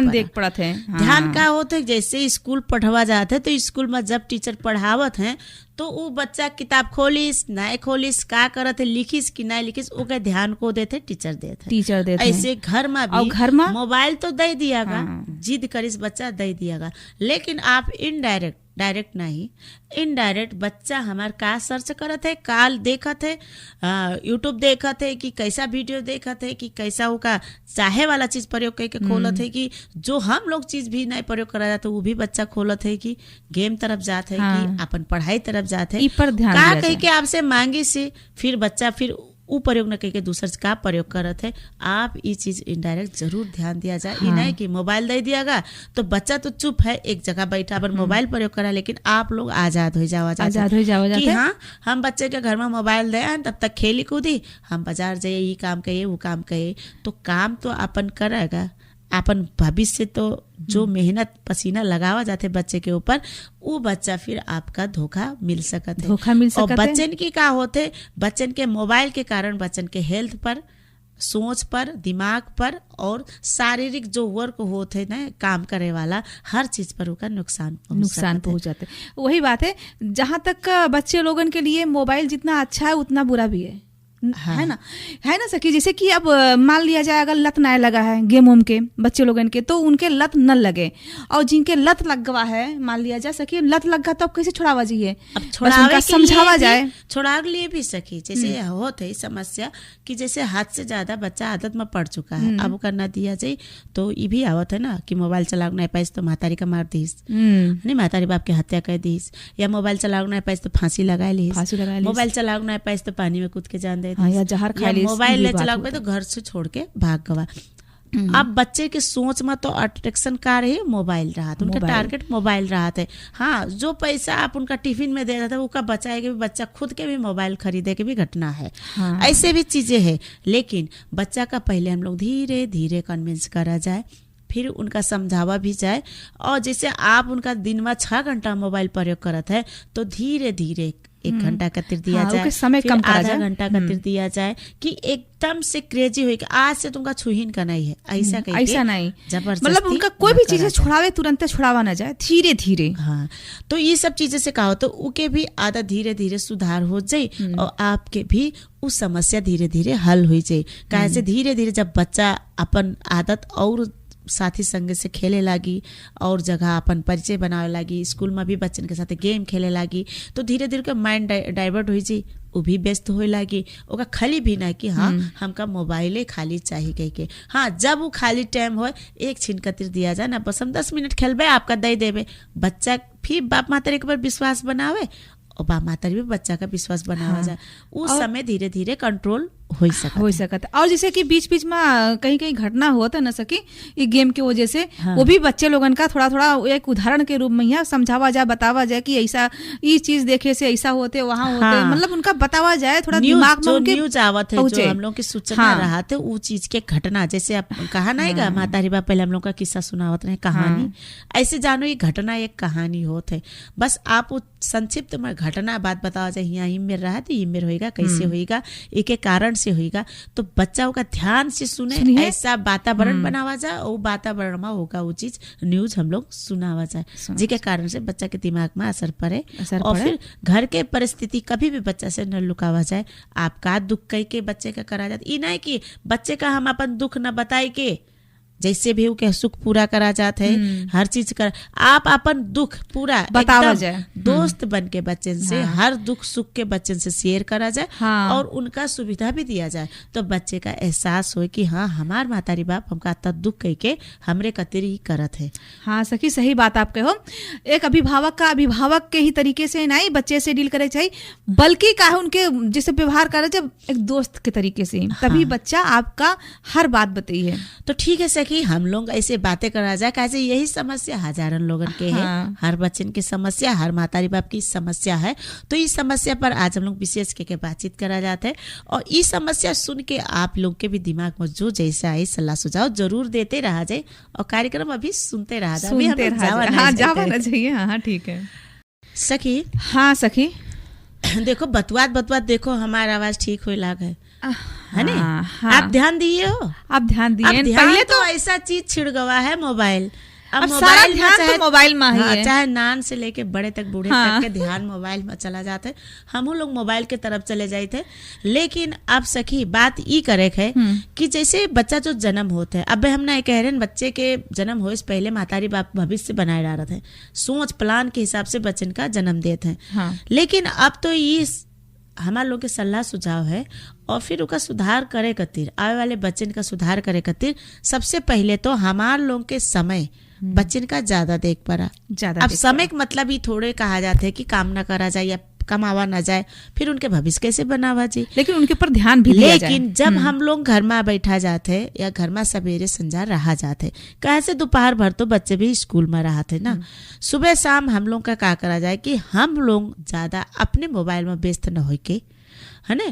देख पड़ते हैं। ध्यान का होते जैसे स्कूल पढ़वा जाते हैं तो स्कूल में जब टीचर पढ़ावत हैं तो वो बच्चा किताब खोलिस नहीं खोलिस का करत है, लिखिस कि नहीं लिखिस, ओके ध्यान को देते टीचर देते। ऐसे घर में भी मोबाइल तो दे दियागा, जिद करिस बच्चा दे दियागा, लेकिन आप डायरेक्ट नहीं इनडायरेक्ट बच्चा हमार का सर्च करत है, काल देखत है, यूट्यूब देखत है कि कैसा वीडियो देखत है, कि कैसा का चाहे वाला चीज प्रयोग करके खोलत है, कि जो हम लोग चीज भी नहीं प्रयोग करा जाता वो भी बच्चा खोलत है, कि गेम तरफ जात है, कि अपन पढ़ाई तरफ जात है, का कह के आपसे मांगी से फिर बच्चा फिर उ प्रयोग न करके दूसर का प्रयोग करत है। आप ये चीज इनडायरेक्ट जरूर ध्यान दिया जाए। हाँ। नहीं कि मोबाइल दे दियागा तो बच्चा तो चुप है एक जगह बैठा पर मोबाइल प्रयोग करा, लेकिन आप लोग आजाद हो जाओ कि हाँ हम बच्चे के घर में मोबाइल दे तब तक खेली कूदी, हम बाजार जाइए ये काम कहिए वो काम कहिए, तो काम तो अपन करेगा, अपन भविष्य तो जो मेहनत पसीना लगावा जाते बच्चे के ऊपर वो बच्चा फिर आपका धोखा मिल सकता है। और बच्चन की का होते, बच्चन के मोबाइल के कारण बच्चन के हेल्थ पर, सोच पर, दिमाग पर और शारीरिक जो वर्क होते है ना काम करे वाला हर चीज पर उसका नुकसान पहुंच जाते। वही बात है, जहाँ तक बच्चे लोगन के लिए मोबाइल जितना अच्छा है उतना बुरा भी है। हाँ। है ना सखी। जैसे कि अब मान लिया जाए अगर लत ना लगा है गेम उम के बच्चे लोगन के, तो उनके लत न लगे, और जिनके लत लग गवा है मान लिया जाए सखी लत लग गया तो अब कैसे छुड़ावा जाइए, अब छुड़ावे समझावा जाए, छुड़ाव लिए भी सखी। जैसे होते है समस्या कि जैसे हाथ से ज्यादा बच्चा आदत में पड़ चुका है, अब करना दिया जाए तो ये भी आवत है ना कि मोबाइल चलाओ नहीं पाइस तो मातारी का मार दीस, नहीं मातारी बाप के हत्या कर दीस, या मोबाइल चलाओ नहीं पाइस तो फांसी लगा लीस, मोबाइल चलाओ नहीं पाइस तो पानी में कूद के जान दे, या जहर खा ली, मोबाइल ले चलाओ तो घर से छोड़ के भाग गवा। अब बच्चे के सोच में तो अट्रैक्शन का रही मोबाइल रहा, तो उनका टारगेट मोबाइल रहा था। हाँ, जो पैसा आप उनका टिफिन में दे रहा था उसका बचाए के भी बच्चा खुद के भी मोबाइल खरीदे के भी घटना है। हाँ। ऐसे भी चीजें हैं, लेकिन बच्चा का पहले हम लोग धीरे धीरे कन्विंस करा जाए, फिर उनका समझावा भी जाए। और जैसे आप उनका दिन में 6 घंटा मोबाइल प्रयोग करत है तो धीरे धीरे 1 घंटा कतिर दिया जाए, समय फिर कम आधा घंटा कतिर दिया जाए, कि एकदम से क्रेजी हुई कि आज से तुमका छुहीन का नहीं है, ऐसा नहीं जबरदस्ती, मतलब उनका कोई भी चीजें छुड़ावे तुरंत छुड़ावा ना जाए, धीरे धीरे। हाँ, तो ये सब चीजें से कहा तो उके भी आदत धीरे धीरे सुधार हो जाए और आपके भी उस समस्या धीरे धीरे हल हो जाए। कैसे धीरे धीरे जब बच्चा अपन आदत और साथी संग से खेले लागी और जगह अपन परिचय बनावे लागी, स्कूल में भी बच्चन के साथ गेम खेले लागी, तो धीरे धीरे का माइंड डाइवर्ट हो जी, वो भी व्यस्त होए लागी, ओका खाली भी ना कि हाँ हमका मोबाइले खाली चाहिए कह के। हाँ, जब वो खाली टाइम हो एक छिन कतिर दिया जाए ना, बस हम 10 मिनट खेलबे आपका दे देवे, बच्चा फिर बाप मातारी के ऊपर विश्वास बनावे और बाप मातारी भी बच्चा का विश्वास बनावा जाए, उस समय धीरे धीरे कंट्रोल हो सकता। और जैसे कि बीच बीच में कहीं कहीं घटना होता न सकी ये गेम की वजह से, हाँ। वो भी बच्चे लोगन का थोड़ा थोड़ा एक उदाहरण के रूप में यहाँ समझावा जाए, बतावा जाए कि ऐसा ये चीज देखे से ऐसा होते वहाँ होते, हाँ। मतलब उनका बतावा जाए, थोड़ा दिमाग में उनके न्यूज आवत है जो हम लोग की सूचना हाँ। रहा थे वो चीज के घटना, जैसे आप कहा ना हाँ। मातारी बाप पहले हम लोग का किस्सा सुनावत रहे कहानी, हाँ। ऐसे जानो ये घटना एक कहानी होत है, बस आप संक्षिप्त में घटना बात बतावा जाए, यहाँ हिमेर रहा तो हिमेर होएगा, कैसे होएगा, एक कारण से होएगा, तो बच्चा का ध्यान से सुने, ऐसा वातावरण बनावा जाए और वातावरण में होगा वो चीज न्यूज हम लोग सुनावा जाए, जिसके कारण से बच्चा के दिमाग में असर पड़े। और फिर घर के परिस्थिति कभी भी बच्चा से न लुकावा जाए, आपका दुख कह के बच्चे का करा जाए, ये नहीं कि बच्चे का हम अपन दुख न बताए के जैसे भी उनके सुख पूरा करा जाते है, हर चीज कर आप अपन दुख पूरा बतावा जाए, दोस्त बन के बच्चन से हर दुख सुख के बच्चन से शेयर करा जाए और उनका सुविधा भी दिया जाए, तो बच्चे का एहसास हो कि हाँ हमार मातारी बाप हमका इतना दुख कह के हमरे कतरी ही करत है। हाँ सखी सही बात आप कहो। एक अभिभावक का अभिभावक के ही तरीके से नहीं बच्चे से डील करे चाहिए, बल्कि का है उनके जैसे व्यवहार करे जब एक दोस्त के तरीके से, तभी बच्चा आपका हर बात बताइए। तो ठीक है सखी, हम लोग ऐसे बातें करा जाए, कैसे यही समस्या हजारों लोगन के है, हर बच्चन की समस्या, हर मातारी बाप की समस्या है। तो इस समस्या पर आज हम लोग विशेष के बातचीत करा जाता है और इस समस्या सुन के आप लोग के भी दिमाग में जो जैसे आई सलाह सुझाव जरूर देते रहा जाए और कार्यक्रम अभी सुनते रहा जाए। जावा चाहिए। हाँ ठीक है सखी। हाँ सखी देखो बतवात देखो हमारा आवाज ठीक हो लाग है ना। आप ध्यान दिए हो, आप ध्यान दिए। पहले तो ऐसा चीज छिड़ गवा है मोबाइल, अब सारा ध्यान तो मोबाइल में ही है। चाहे नान से लेके बड़े तक बूढ़े तक के ध्यान मोबाइल में चला जाता है। हम लोग मोबाइल के तरफ चले जाए थे। लेकिन अब सखी बात ये करे है कि जैसे बच्चा जो जन्म होता है, अब हम ना कह रहे हैं बच्चे के जन्म हो इस पहले मातारी बाप भविष्य बनाए डाल रहे थे, सोच प्लान के हिसाब से बच्चन का जन्म देते हैं। लेकिन अब तो ये हमारे लोग के सलाह सुझाव है और फिर उसका सुधार करे खातिर, आने वाले बच्चन का सुधार करे खातिर सबसे पहले तो हमारे लोग के समय बच्चन का ज्यादा देख पड़ा। अब समय का मतलब ही थोड़े कहा जाता है कि काम ना करा जाए या कमावा ना जाए, फिर उनके भविष्य कैसे बनावा जी, लेकिन उनके ऊपर ध्यान भी दिया जाए। लेकिन जब हम लोग घर में बैठा जाते या घर में सवेरे संजा रहा जाते, कैसे दोपहर भर तो बच्चे भी स्कूल में रहा थे ना, सुबह शाम हम लोग का क्या करा जाए कि हम लोग ज्यादा अपने मोबाइल में व्यस्त न हो के, है ना,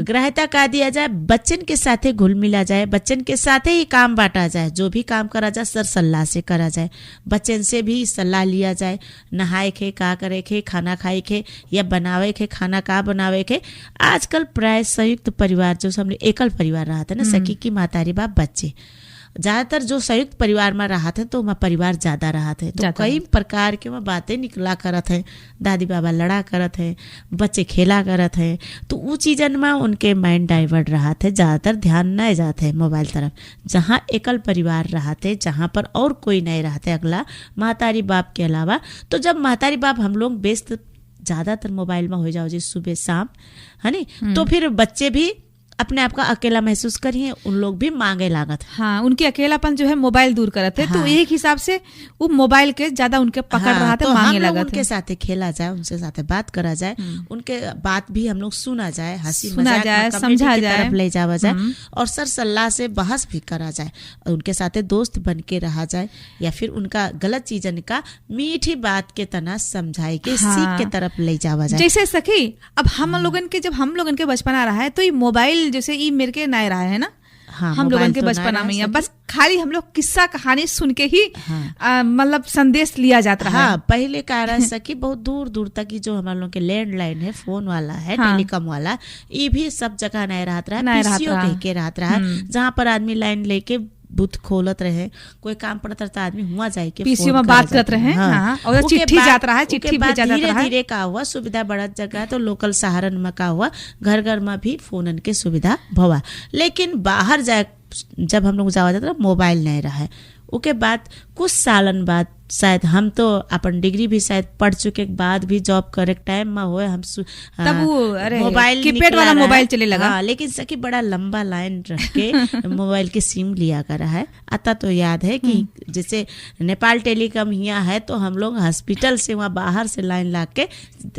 ग्रहता का दिया जाए, बच्चन के साथे घुल मिला जाए, बच्चन के साथे ही काम बांटा जाए, जो भी काम करा जाए सर सलाह से करा जाए, बच्चन से भी सलाह लिया जाए, नहाए के का करे के, खाना खाए के या बनावे के, खाना का बनावे के। आजकल प्राय संयुक्त परिवार जो हमने एकल परिवार रहा था ना सखी की मातारी बाप बच्चे, ज्यादातर जो संयुक्त परिवार में रहा थे तो वहाँ परिवार ज्यादा रहा थे, तो कई प्रकार के वहाँ बातें निकला करत है, दादी बाबा लड़ा करत है, बच्चे खेला करत है, तो वो चीजन में उनके माइंड डाइवर्ट रहा थे, ज्यादातर ध्यान नहीं जाते है मोबाइल तरफ। जहाँ एकल परिवार रहा थे, जहाँ पर और कोई नहीं रहते अगला मातारी बाप के अलावा, तो जब मातारी बाप हम लोग व्यस्त ज्यादातर मोबाइल में हो जाओ जी सुबह शाम, है नी, तो फिर बच्चे भी अपने आप का अकेला महसूस करिए, उन लोग भी मांगे लागत। हाँ, उनकी अकेलापन जो है मोबाइल दूर करते हैं। तो एक हिसाब से वो मोबाइल के ज्यादा उनके पकड़ रहा था, मांगे लागत। उनके साथे खेला जाए, उनसे साथे बात करा जाए, उनके बात भी हम लोग सुना जाए, हंसी सुना जाए, समझा जाए, ले जावा जाए और सर सलाह से बहस भी करा जाए, उनके साथे दोस्त बन के रहा जाए, या फिर उनका गलत चीजन का मीठी बात के तना समझाए के सीख के तरफ ले जावा जाए। जैसे सखी अब हम लोगन के बचपना रहा है, तो ये मोबाइल जैसे ये मेरे के नहीं रहा है ना। हम लोगों के बचपना में बस खाली हम लोग किस्सा कहानी सुन के ही मतलब संदेश लिया जाता है। पहले का रहा सकी बहुत दूर दूर तक की जो हमारे लोग के लैंडलाइन है, फोन वाला है, टेलीकॉम वाला, ये भी सब जगह नहीं रहा के रहता रहा, जहाँ पर आदमी लाइन लेके बूथ खोलत रहे, कोई काम पड़ता था आदमी हुआ जाए के पीसीओ में बात करते रहे। और चिट्ठी जाता रहा, चिट्ठी भेजा जाता रहा। धीरे का हुआ सुविधा बढ़त जगह, तो लोकल सहारन में का हुआ घर घर में भी फोनन के सुविधा भवा। लेकिन बाहर जाए जब हम लोग जावा जाता मोबाइल नहीं रहा है, उसके बाद कुछ सालन बाद शायद हम तो अपन डिग्री भी शायद पढ़ चुके के बाद भी जॉब करे टाइम में हुए हम तब वो मोबाइल कीपैड वाला मोबाइल चले लगा। लेकिन सकी बड़ा लंबा लाइन रख के मोबाइल के सिम लिया कर रहा है। आता तो याद है कि जैसे नेपाल टेलीकॉम यहाँ है, तो हम लोग हॉस्पिटल से वहाँ बाहर से लाइन ला के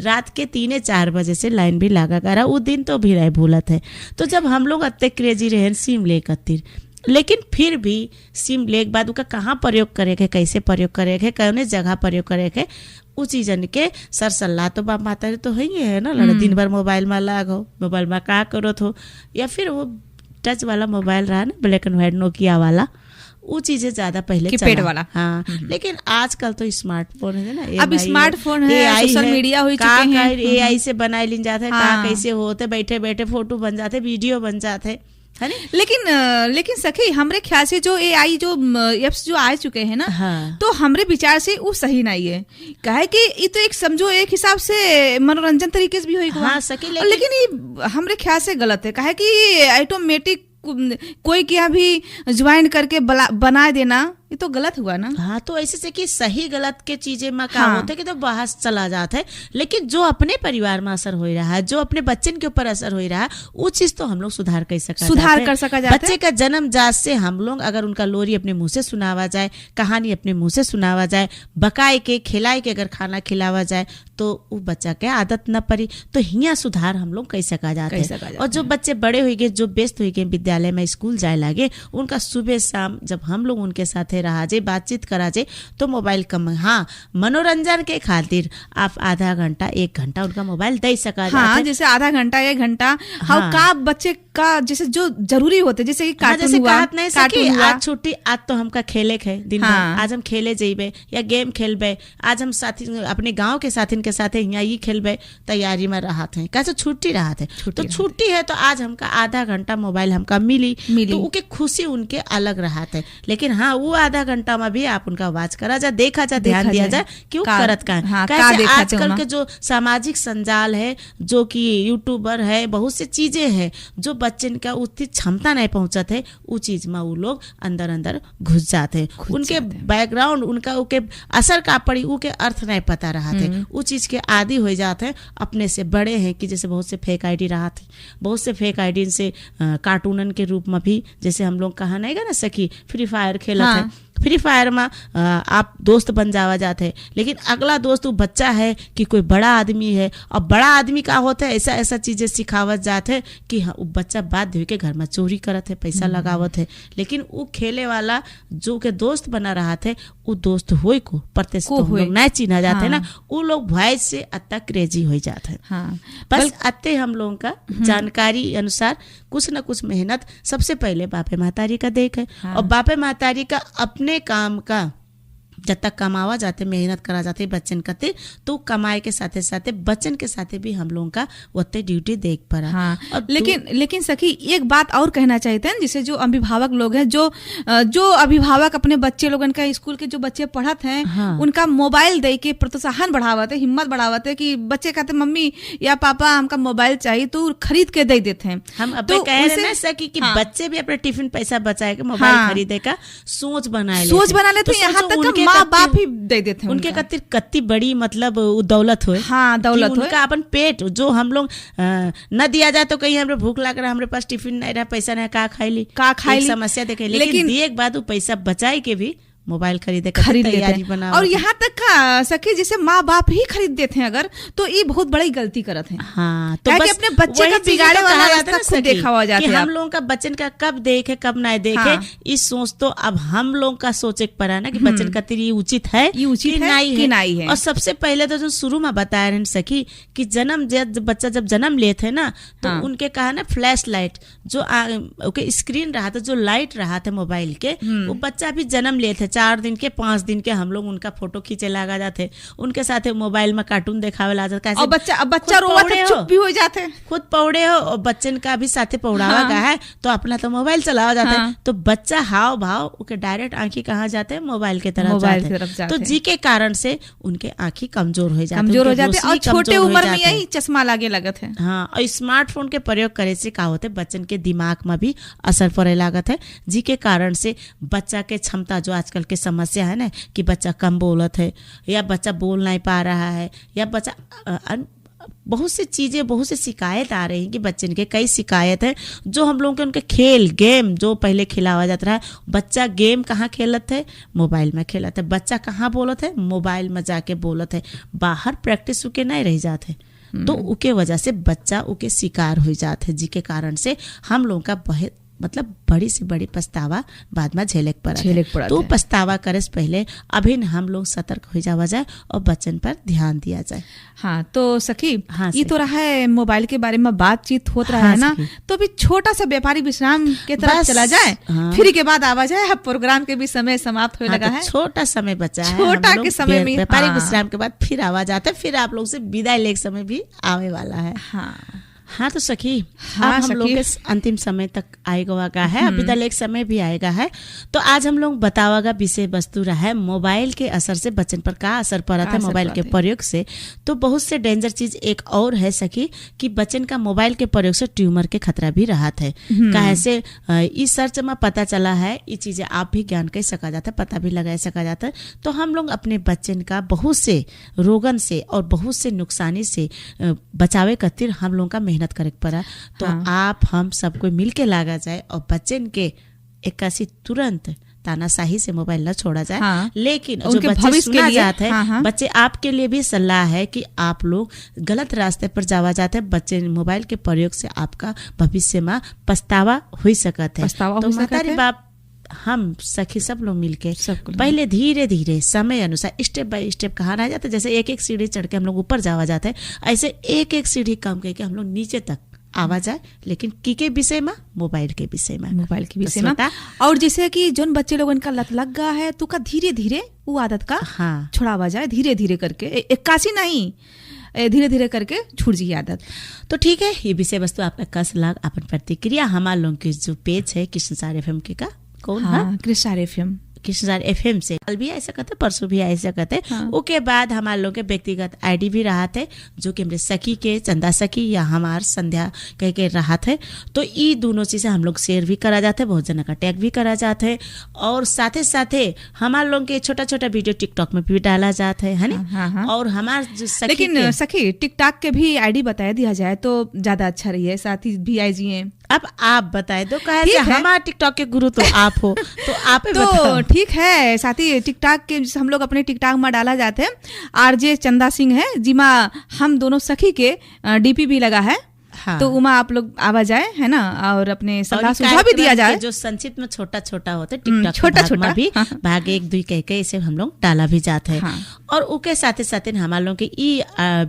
रात के 3-4 बजे से लाइन भी लगा कर रहा। वो दिन तो भी रहे भूलत है। तो जब हम लोग अत्ते क्रेजी रहे सिम लेकर, लेकिन फिर भी सिम ले के बाद उसका कहाँ प्रयोग करेगा, कैसे प्रयोग करेगा, कौन जगह प्रयोग करेगा, उस चीजन के सर सलाह तो बाप माता तो है ना। लड़ा दिन भर मोबाइल में लागो, मोबाइल में का करो थो, या फिर वो टच वाला मोबाइल रहा ना, ब्लैक एंड व्हाइट नोकिया वाला, वो चीजें ज्यादा पहले कीपैड वाला। हाँ, लेकिन आजकल तो स्मार्टफोन है ना, अब स्मार्टफोन है, सोशल मीडिया हो चुके हैं, AI से बनाए लिन जाते हैं, कहाँ कैसे होते, बैठे बैठे फोटो बन जाते, वीडियो बन जाते है। लेकिन सखी हमरे ख्याल से जो AI जो एप्स जो आ चुके हैं ना, तो हमरे विचार से वो सही नहीं है। कहे कि ये तो एक समझो एक हिसाब से मनोरंजन तरीके से भी होगा, सखी, लेकिन ये हमरे ख्याल से गलत है। कहे कि ऑटोमेटिक कोई के यहाँ भी ज्वाइन करके बना देना, ये तो गलत हुआ ना। हाँ, तो ऐसे से कि सही गलत के चीजें में काम होते कि तो बहस चला जाता है, लेकिन जो अपने परिवार में असर हो रहा है, जो अपने बच्चन के ऊपर असर हो रहा है, वो चीज तो हम लोग सुधार कर सका जाता है। बच्चे का जन्म जात से हम लोग अगर उनका लोरी अपने मुंह से सुनावा जाए, कहानी अपने मुंह से सुनावा जाए, बकाए के खिलाए के अगर खाना खिलावा जाए, तो वो बच्चा के आदत न पड़ी, तो हिया सुधार हम लोग कह सका जाते हैं। और जो बच्चे बड़े हो गए, जो व्यस्त हो गए विद्यालय में, स्कूल जाए लागे, उनका सुबह शाम जब हम लोग उनके साथ रहा जाए, बातचीत करा जाए, तो मोबाइल कम, हाँ मनोरंजन के खातिर आप आधा घंटा 1 घंटा उनका मोबाइल दे सका हाँ, जैसे आधा घंटा 1 घंटा। हाँ, का बच्चे का जैसे जो जरूरी होते, जैसे कि कार्टून हुआ, आज छुट्टी, आज तो हमका खेले खे दिन भर, आज हम खेले जेबे या गेम खेलबे, आज हम साथी अपने गांव के साथी के साथ यहाँ ये खेलबे, तैयारी में रहा थे, कैसे छुट्टी रहा थे, तो छुट्टी है तो आज हमका आधा घंटा मोबाइल हमका मिली तो उनके खुशी उनके अलग रहा थे। लेकिन हाँ, वो आधा घंटा में भी आप उनका आवाज करा जा, देखा जा, ध्यान दिया जाए कि वो करत का है। कैसे आजकल के जो सामाजिक संजाल है, जो कि यूट्यूबर है, बहुत सी चीजें हैं जो बच्चन का उतनी क्षमता नहीं पहुंचत है, वो चीज में वो लोग अंदर अंदर घुस जाते हैं, उनके बैकग्राउंड उनका उनके असर का पड़ी, उनके अर्थ नहीं पता रहा थे, वो चीज के आदि हो जाते हैं। अपने से बड़े हैं कि जैसे बहुत से फेक आईडी रहा थे, बहुत से फेक आईडी से कार्टूनन के रूप में भी, जैसे हम लोग कहा नहीं ना सकी फ्री फायर खेला था, फ्री फायर में आप दोस्त बन जावा जाते, लेकिन अगला दोस्त वो बच्चा है कि कोई बड़ा आदमी है, और बड़ा आदमी का होता है ऐसा ऐसा चीजें सिखावत जाते है कि हाँ, वो बच्चा बाध्य होके घर में चोरी करत है, पैसा लगावत है, लेकिन वो खेले वाला जो के दोस्त बना रहा थे, वो दोस्त होई को परते से तो हम लोग नहीं चिन्हा जाते ना, वो लोग वॉइस से अत्ता क्रेजी हो जाते हैं। हाँ, बस अत्ते हम लोगों का जानकारी अनुसार कुछ न कुछ मेहनत सबसे पहले बापे महतारी का देख है। हाँ। और बापे महतारी का अपने काम का जब तक कमावा जाते, मेहनत करा जाते बच्चन करते, तो कमाए के साथे साथे बच्चन के साथे भी हम लोगों का उतने ड्यूटी देख पड़ा। हाँ, लेकिन सखी एक बात और कहना चाहते हैं, जिसे जो अभिभावक लोग हैं, जो अभिभावक अपने बच्चे लोगन का स्कूल के जो बच्चे पढ़त हैं, हाँ, उनका मोबाइल दे के प्रोत्साहन बढ़ावत है, हिम्मत बढ़ावत है कि बच्चे कहते मम्मी या पापा हमका मोबाइल चाहिए, तो खरीद के दे देते हैं। हम अब तो कह रहे हैं सकी कि हाँ, बच्चे भी अपने टिफिन पैसा बचाए के मोबाइल खरीदे का सोच बना लेते हैं, यहाँ तक माँ बाप ही दे देते हैं उनके खातिर कत्ती बड़ी मतलब दौलत हो। हाँ, दौलत हो उनका अपन पेट जो हम लोग न दिया जाए तो कहीं हमरे भूख लग रहा, हमरे पास टिफिन नहीं रहा, पैसा नहीं, का खाई ली समस्या देखे, लेकिन दिए के बाद वो पैसा बचाए के भी मोबाइल खरीद लेते हैं। और यहाँ तक का सखी जैसे माँ बाप ही खरीद देते हैं अगर, तो ये बहुत बड़ी गलती करत है। हाँ, तो बस अपने बच्चे का बिगाड़े वाला रास्ता खुद देखा हुआ जाता है। हम लोगों का बच्चन का कब देखे कब नहीं देखे, हाँ, इस सोच तो अब हम लोग का सोचे पड़ा ना कि बच्चन का ये उचित है, ये उचित है कि नहीं है। और सबसे पहले तो जो शुरू में बताया रहे सखी कि बच्चा जब जन्म लेते है ना, तो उनके कहा ना फ्लैश लाइट जो स्क्रीन रहा था, जो लाइट रहा था मोबाइल के, वो बच्चा भी जन्म लेते 4 दिन के 5 दिन के हम लोग उनका फोटो खींचे लगा जाते, उनके साथ मोबाइल में कार्टून दिखावे ला जाते, और बच्चा रोवत है, चुप भी हो जाते, खुद पौड़े हो और बच्चन का भी साथे पौड़ावा का है, तो अपना तो मोबाइल चलावा जाता है, तो बच्चा हाव भाव के डायरेक्ट आंखी कहाँ जाते हैं, मोबाइल के तरफ जाते, तो जी के कारण से उनके आंखी कमजोर हो जाते और छोटे उम्र में यही चश्मा लागे लगत है। हाँ, और स्मार्टफोन के प्रयोग करे से का होते बच्चन के दिमाग में भी असर पड़े लागत है, जी के कारण से बच्चा के क्षमता जो आजकल के समस्या है ना कि बच्चा कम बोलत है, या बच्चा बोल नहीं पा रहा है, या बच्चा बहुत सी चीजें, बहुत सी शिकायत आ रही है कि बच्चे के कई शिकायत है जो हम लोगों के उनके खेल गेम जो पहले खिलावा जाता है, बच्चा गेम कहाँ खेलत है, मोबाइल में खेलत है, बच्चा कहाँ बोलत है, मोबाइल में जाके बोलत है, बाहर प्रैक्टिस उके नहीं रह जाते, तो उके वजह से बच्चा उके शिकार हो जाते है, जी के कारण से हम लोगों का बहुत मतलब बड़ी से बड़ी पछतावा बाद में झेले पड़ा, तो पछतावा करे से पहले अभी हम लोग सतर्क हो जावा जाए और बच्चन पर ध्यान दिया जाए। हाँ, तो सखी, हाँ, ये तो रहा है मोबाइल के बारे में बातचीत होता रहा है ना, तो अभी छोटा सा व्यापारी विश्राम के तरफ चला जाए, फिर के बाद आवा जाए, अब प्रोग्राम के भी समय समाप्त होने लगा है, छोटा समय बचा है, छोटा के समय में व्यापारी विश्राम के बाद फिर आवा जाता है, फिर आप लोग से विदाई ले समय भी आवे वाला है। हाँ, हाँ तो सखी, हाँ, अब हम लोग सखी। के अंतिम समय तक आएगा है, अभी तक एक समय भी आएगा है। तो आज हम लोग बतावागा विषय वस्तु रहा है मोबाइल के असर से बच्चन पर का असर पड़ा था मोबाइल के प्रयोग से। तो बहुत से डेंजर चीज एक और है सखी कि बच्चन का मोबाइल के प्रयोग से ट्यूमर के खतरा भी रहा है। काहे से इस सर्च में पता चला है, ये चीजें आप भी ज्ञान कह सका जाता है, पता भी लगा सका जाता है। तो हम लोग अपने बच्चन का बहुत से रोगन से और बहुत से नुकसानी से बचावे खातिर हम लोग का मेहनत करे पड़ा। तो आप हम सबको मिल के लागा जाए और बच्चन के 81 तुरंत तानाशाही से मोबाइल न छोड़ा जाए। लेकिन जो बच्चे सुना जाते हैं, बच्चे आपके लिए भी सलाह है कि आप लोग गलत रास्ते पर जावा जाते हैं, बच्चे मोबाइल के प्रयोग से आपका भविष्य में पछतावा हो सकता है। तो मातारी बाप हम सखी सब लोग मिलके पहले धीरे धीरे समय अनुसार स्टेप बाय स्टेप कहा रह जाता है। जैसे एक एक सीढ़ी चढ़ के हम लोग ऊपर जावा जाते हैं, ऐसे एक एक सीढ़ी कम करके हम लोग नीचे तक आवा जाए। लेकिन की विषय में, मोबाइल के विषय में और जैसे कि जोन बच्चे लोगों का लत लग गया है तो का धीरे धीरे वो आदत का छुड़ावा जाए, धीरे धीरे करके, 81 नहीं, धीरे धीरे करके छूट जी आदत। तो ठीक है, ये विषय वस्तु आपका कस लाग अपन प्रतिक्रिया हमारे लोगों के जो पेज है कृष्णसार FM के का कौन कृष्णसार FM से कल भी आ सकते, परसों भी आ सकते। उसके बाद हमारे लोग के व्यक्तिगत ID भी रहा थे, जो कि हमारे सखी के चंदा सखी या हमार संध्या कह के रहा थे। तो ये दोनों चीजें हम लोग शेयर भी करा जाते, बहुत जना का टैग भी करा जाते, और साथे साथे हमारे लोग के छोटा छोटा वीडियो टिकटॉक में भी डाला जाता है ना। और हमार जो सखी, लेकिन सखी टिकटॉक के भी ID बता दिया जाए तो ज्यादा अच्छा रही है, साथ ही VIG है। अब आप बताए दो, कहे हमारे टिकटॉक के गुरु तो आप हो, तो आप तो ठीक है। साथ ही टिकटॉक के हम लोग अपने टिकटॉक में डाला जाते हैं, RJ चंदा सिंह है जिमा हम दोनों सखी के DP भी लगा है। तो उमा आप लोग आवा जाए है ना, और अपने सलाह सुझाव भी दिया जाए। जो संक्षिप्त में छोटा छोटा होते टिकटॉक छोटा छोटा भी भाग 1 2 कह के इसे हम लोग डाला भी जाते हैं। और उके साथे साथे हमारे लोग के ई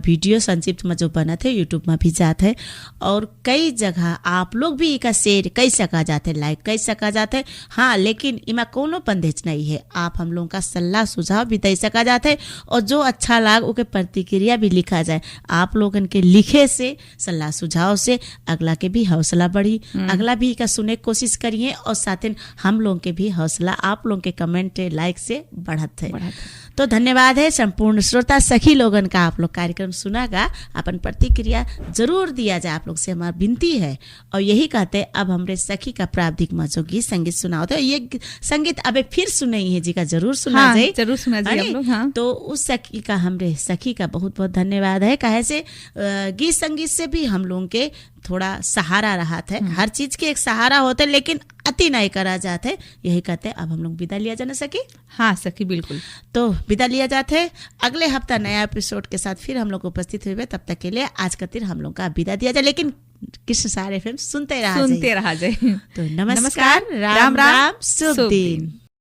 वीडियो संक्षिप्त में जो बना थे यूट्यूब में भी जाते हैं, और कई जगह आप लोग भी इका शेयर कई सका जाते, लाइक कई सका जाते। हाँ, लेकिन इमा कोनो बंदेज नहीं है, आप हम लोगों का सलाह सुझाव भी दे सका जाते, और जो अच्छा लाग उके प्रतिक्रिया भी लिखा जाए। आप लोगन के लिखे से, सलाह सुझाव से अगला के भी हौसला बढ़ी, अगला भी का सुने कोशिश करिए, और साथ ही हम लोग के भी हौसला आप लोग के कमेंट लाइक से बढ़त है। तो धन्यवाद है संपूर्ण श्रोता सखी लोगन का, आप लोग कार्यक्रम सुनागा, अपन प्रतिक्रिया जरूर दिया जाए, आप लोग से हमारी विनती है। और यही कहते अब हमरे सखी का प्रावधिक मजो गीत संगीत सुनाओ, तो ये संगीत अब एक फिर सुनाई है जी का जरूर सुना जाए, जरूर सुना जाए। तो उस सखी का, हमरे सखी का बहुत बहुत धन्यवाद है। कहे से गीत संगीत से भी हम लोग के थोड़ा सहारा रहा है, हर चीज के एक सहारा होते, लेकिन अति नहीं करा जाते। यही कहते अब हम लोग विदा लिया जाना सकी। हाँ सखी, बिल्कुल। तो विदा लिया जाते, अगले हफ्ता नया एपिसोड के साथ फिर हम लोग उपस्थित हुए। तब तक के लिए आज खातिर हम लोग का विदा दिया जाए, लेकिन कृष्णसार FM सुनते रहा जाए। तो नमस्कार, राम राम, शुभ दिन।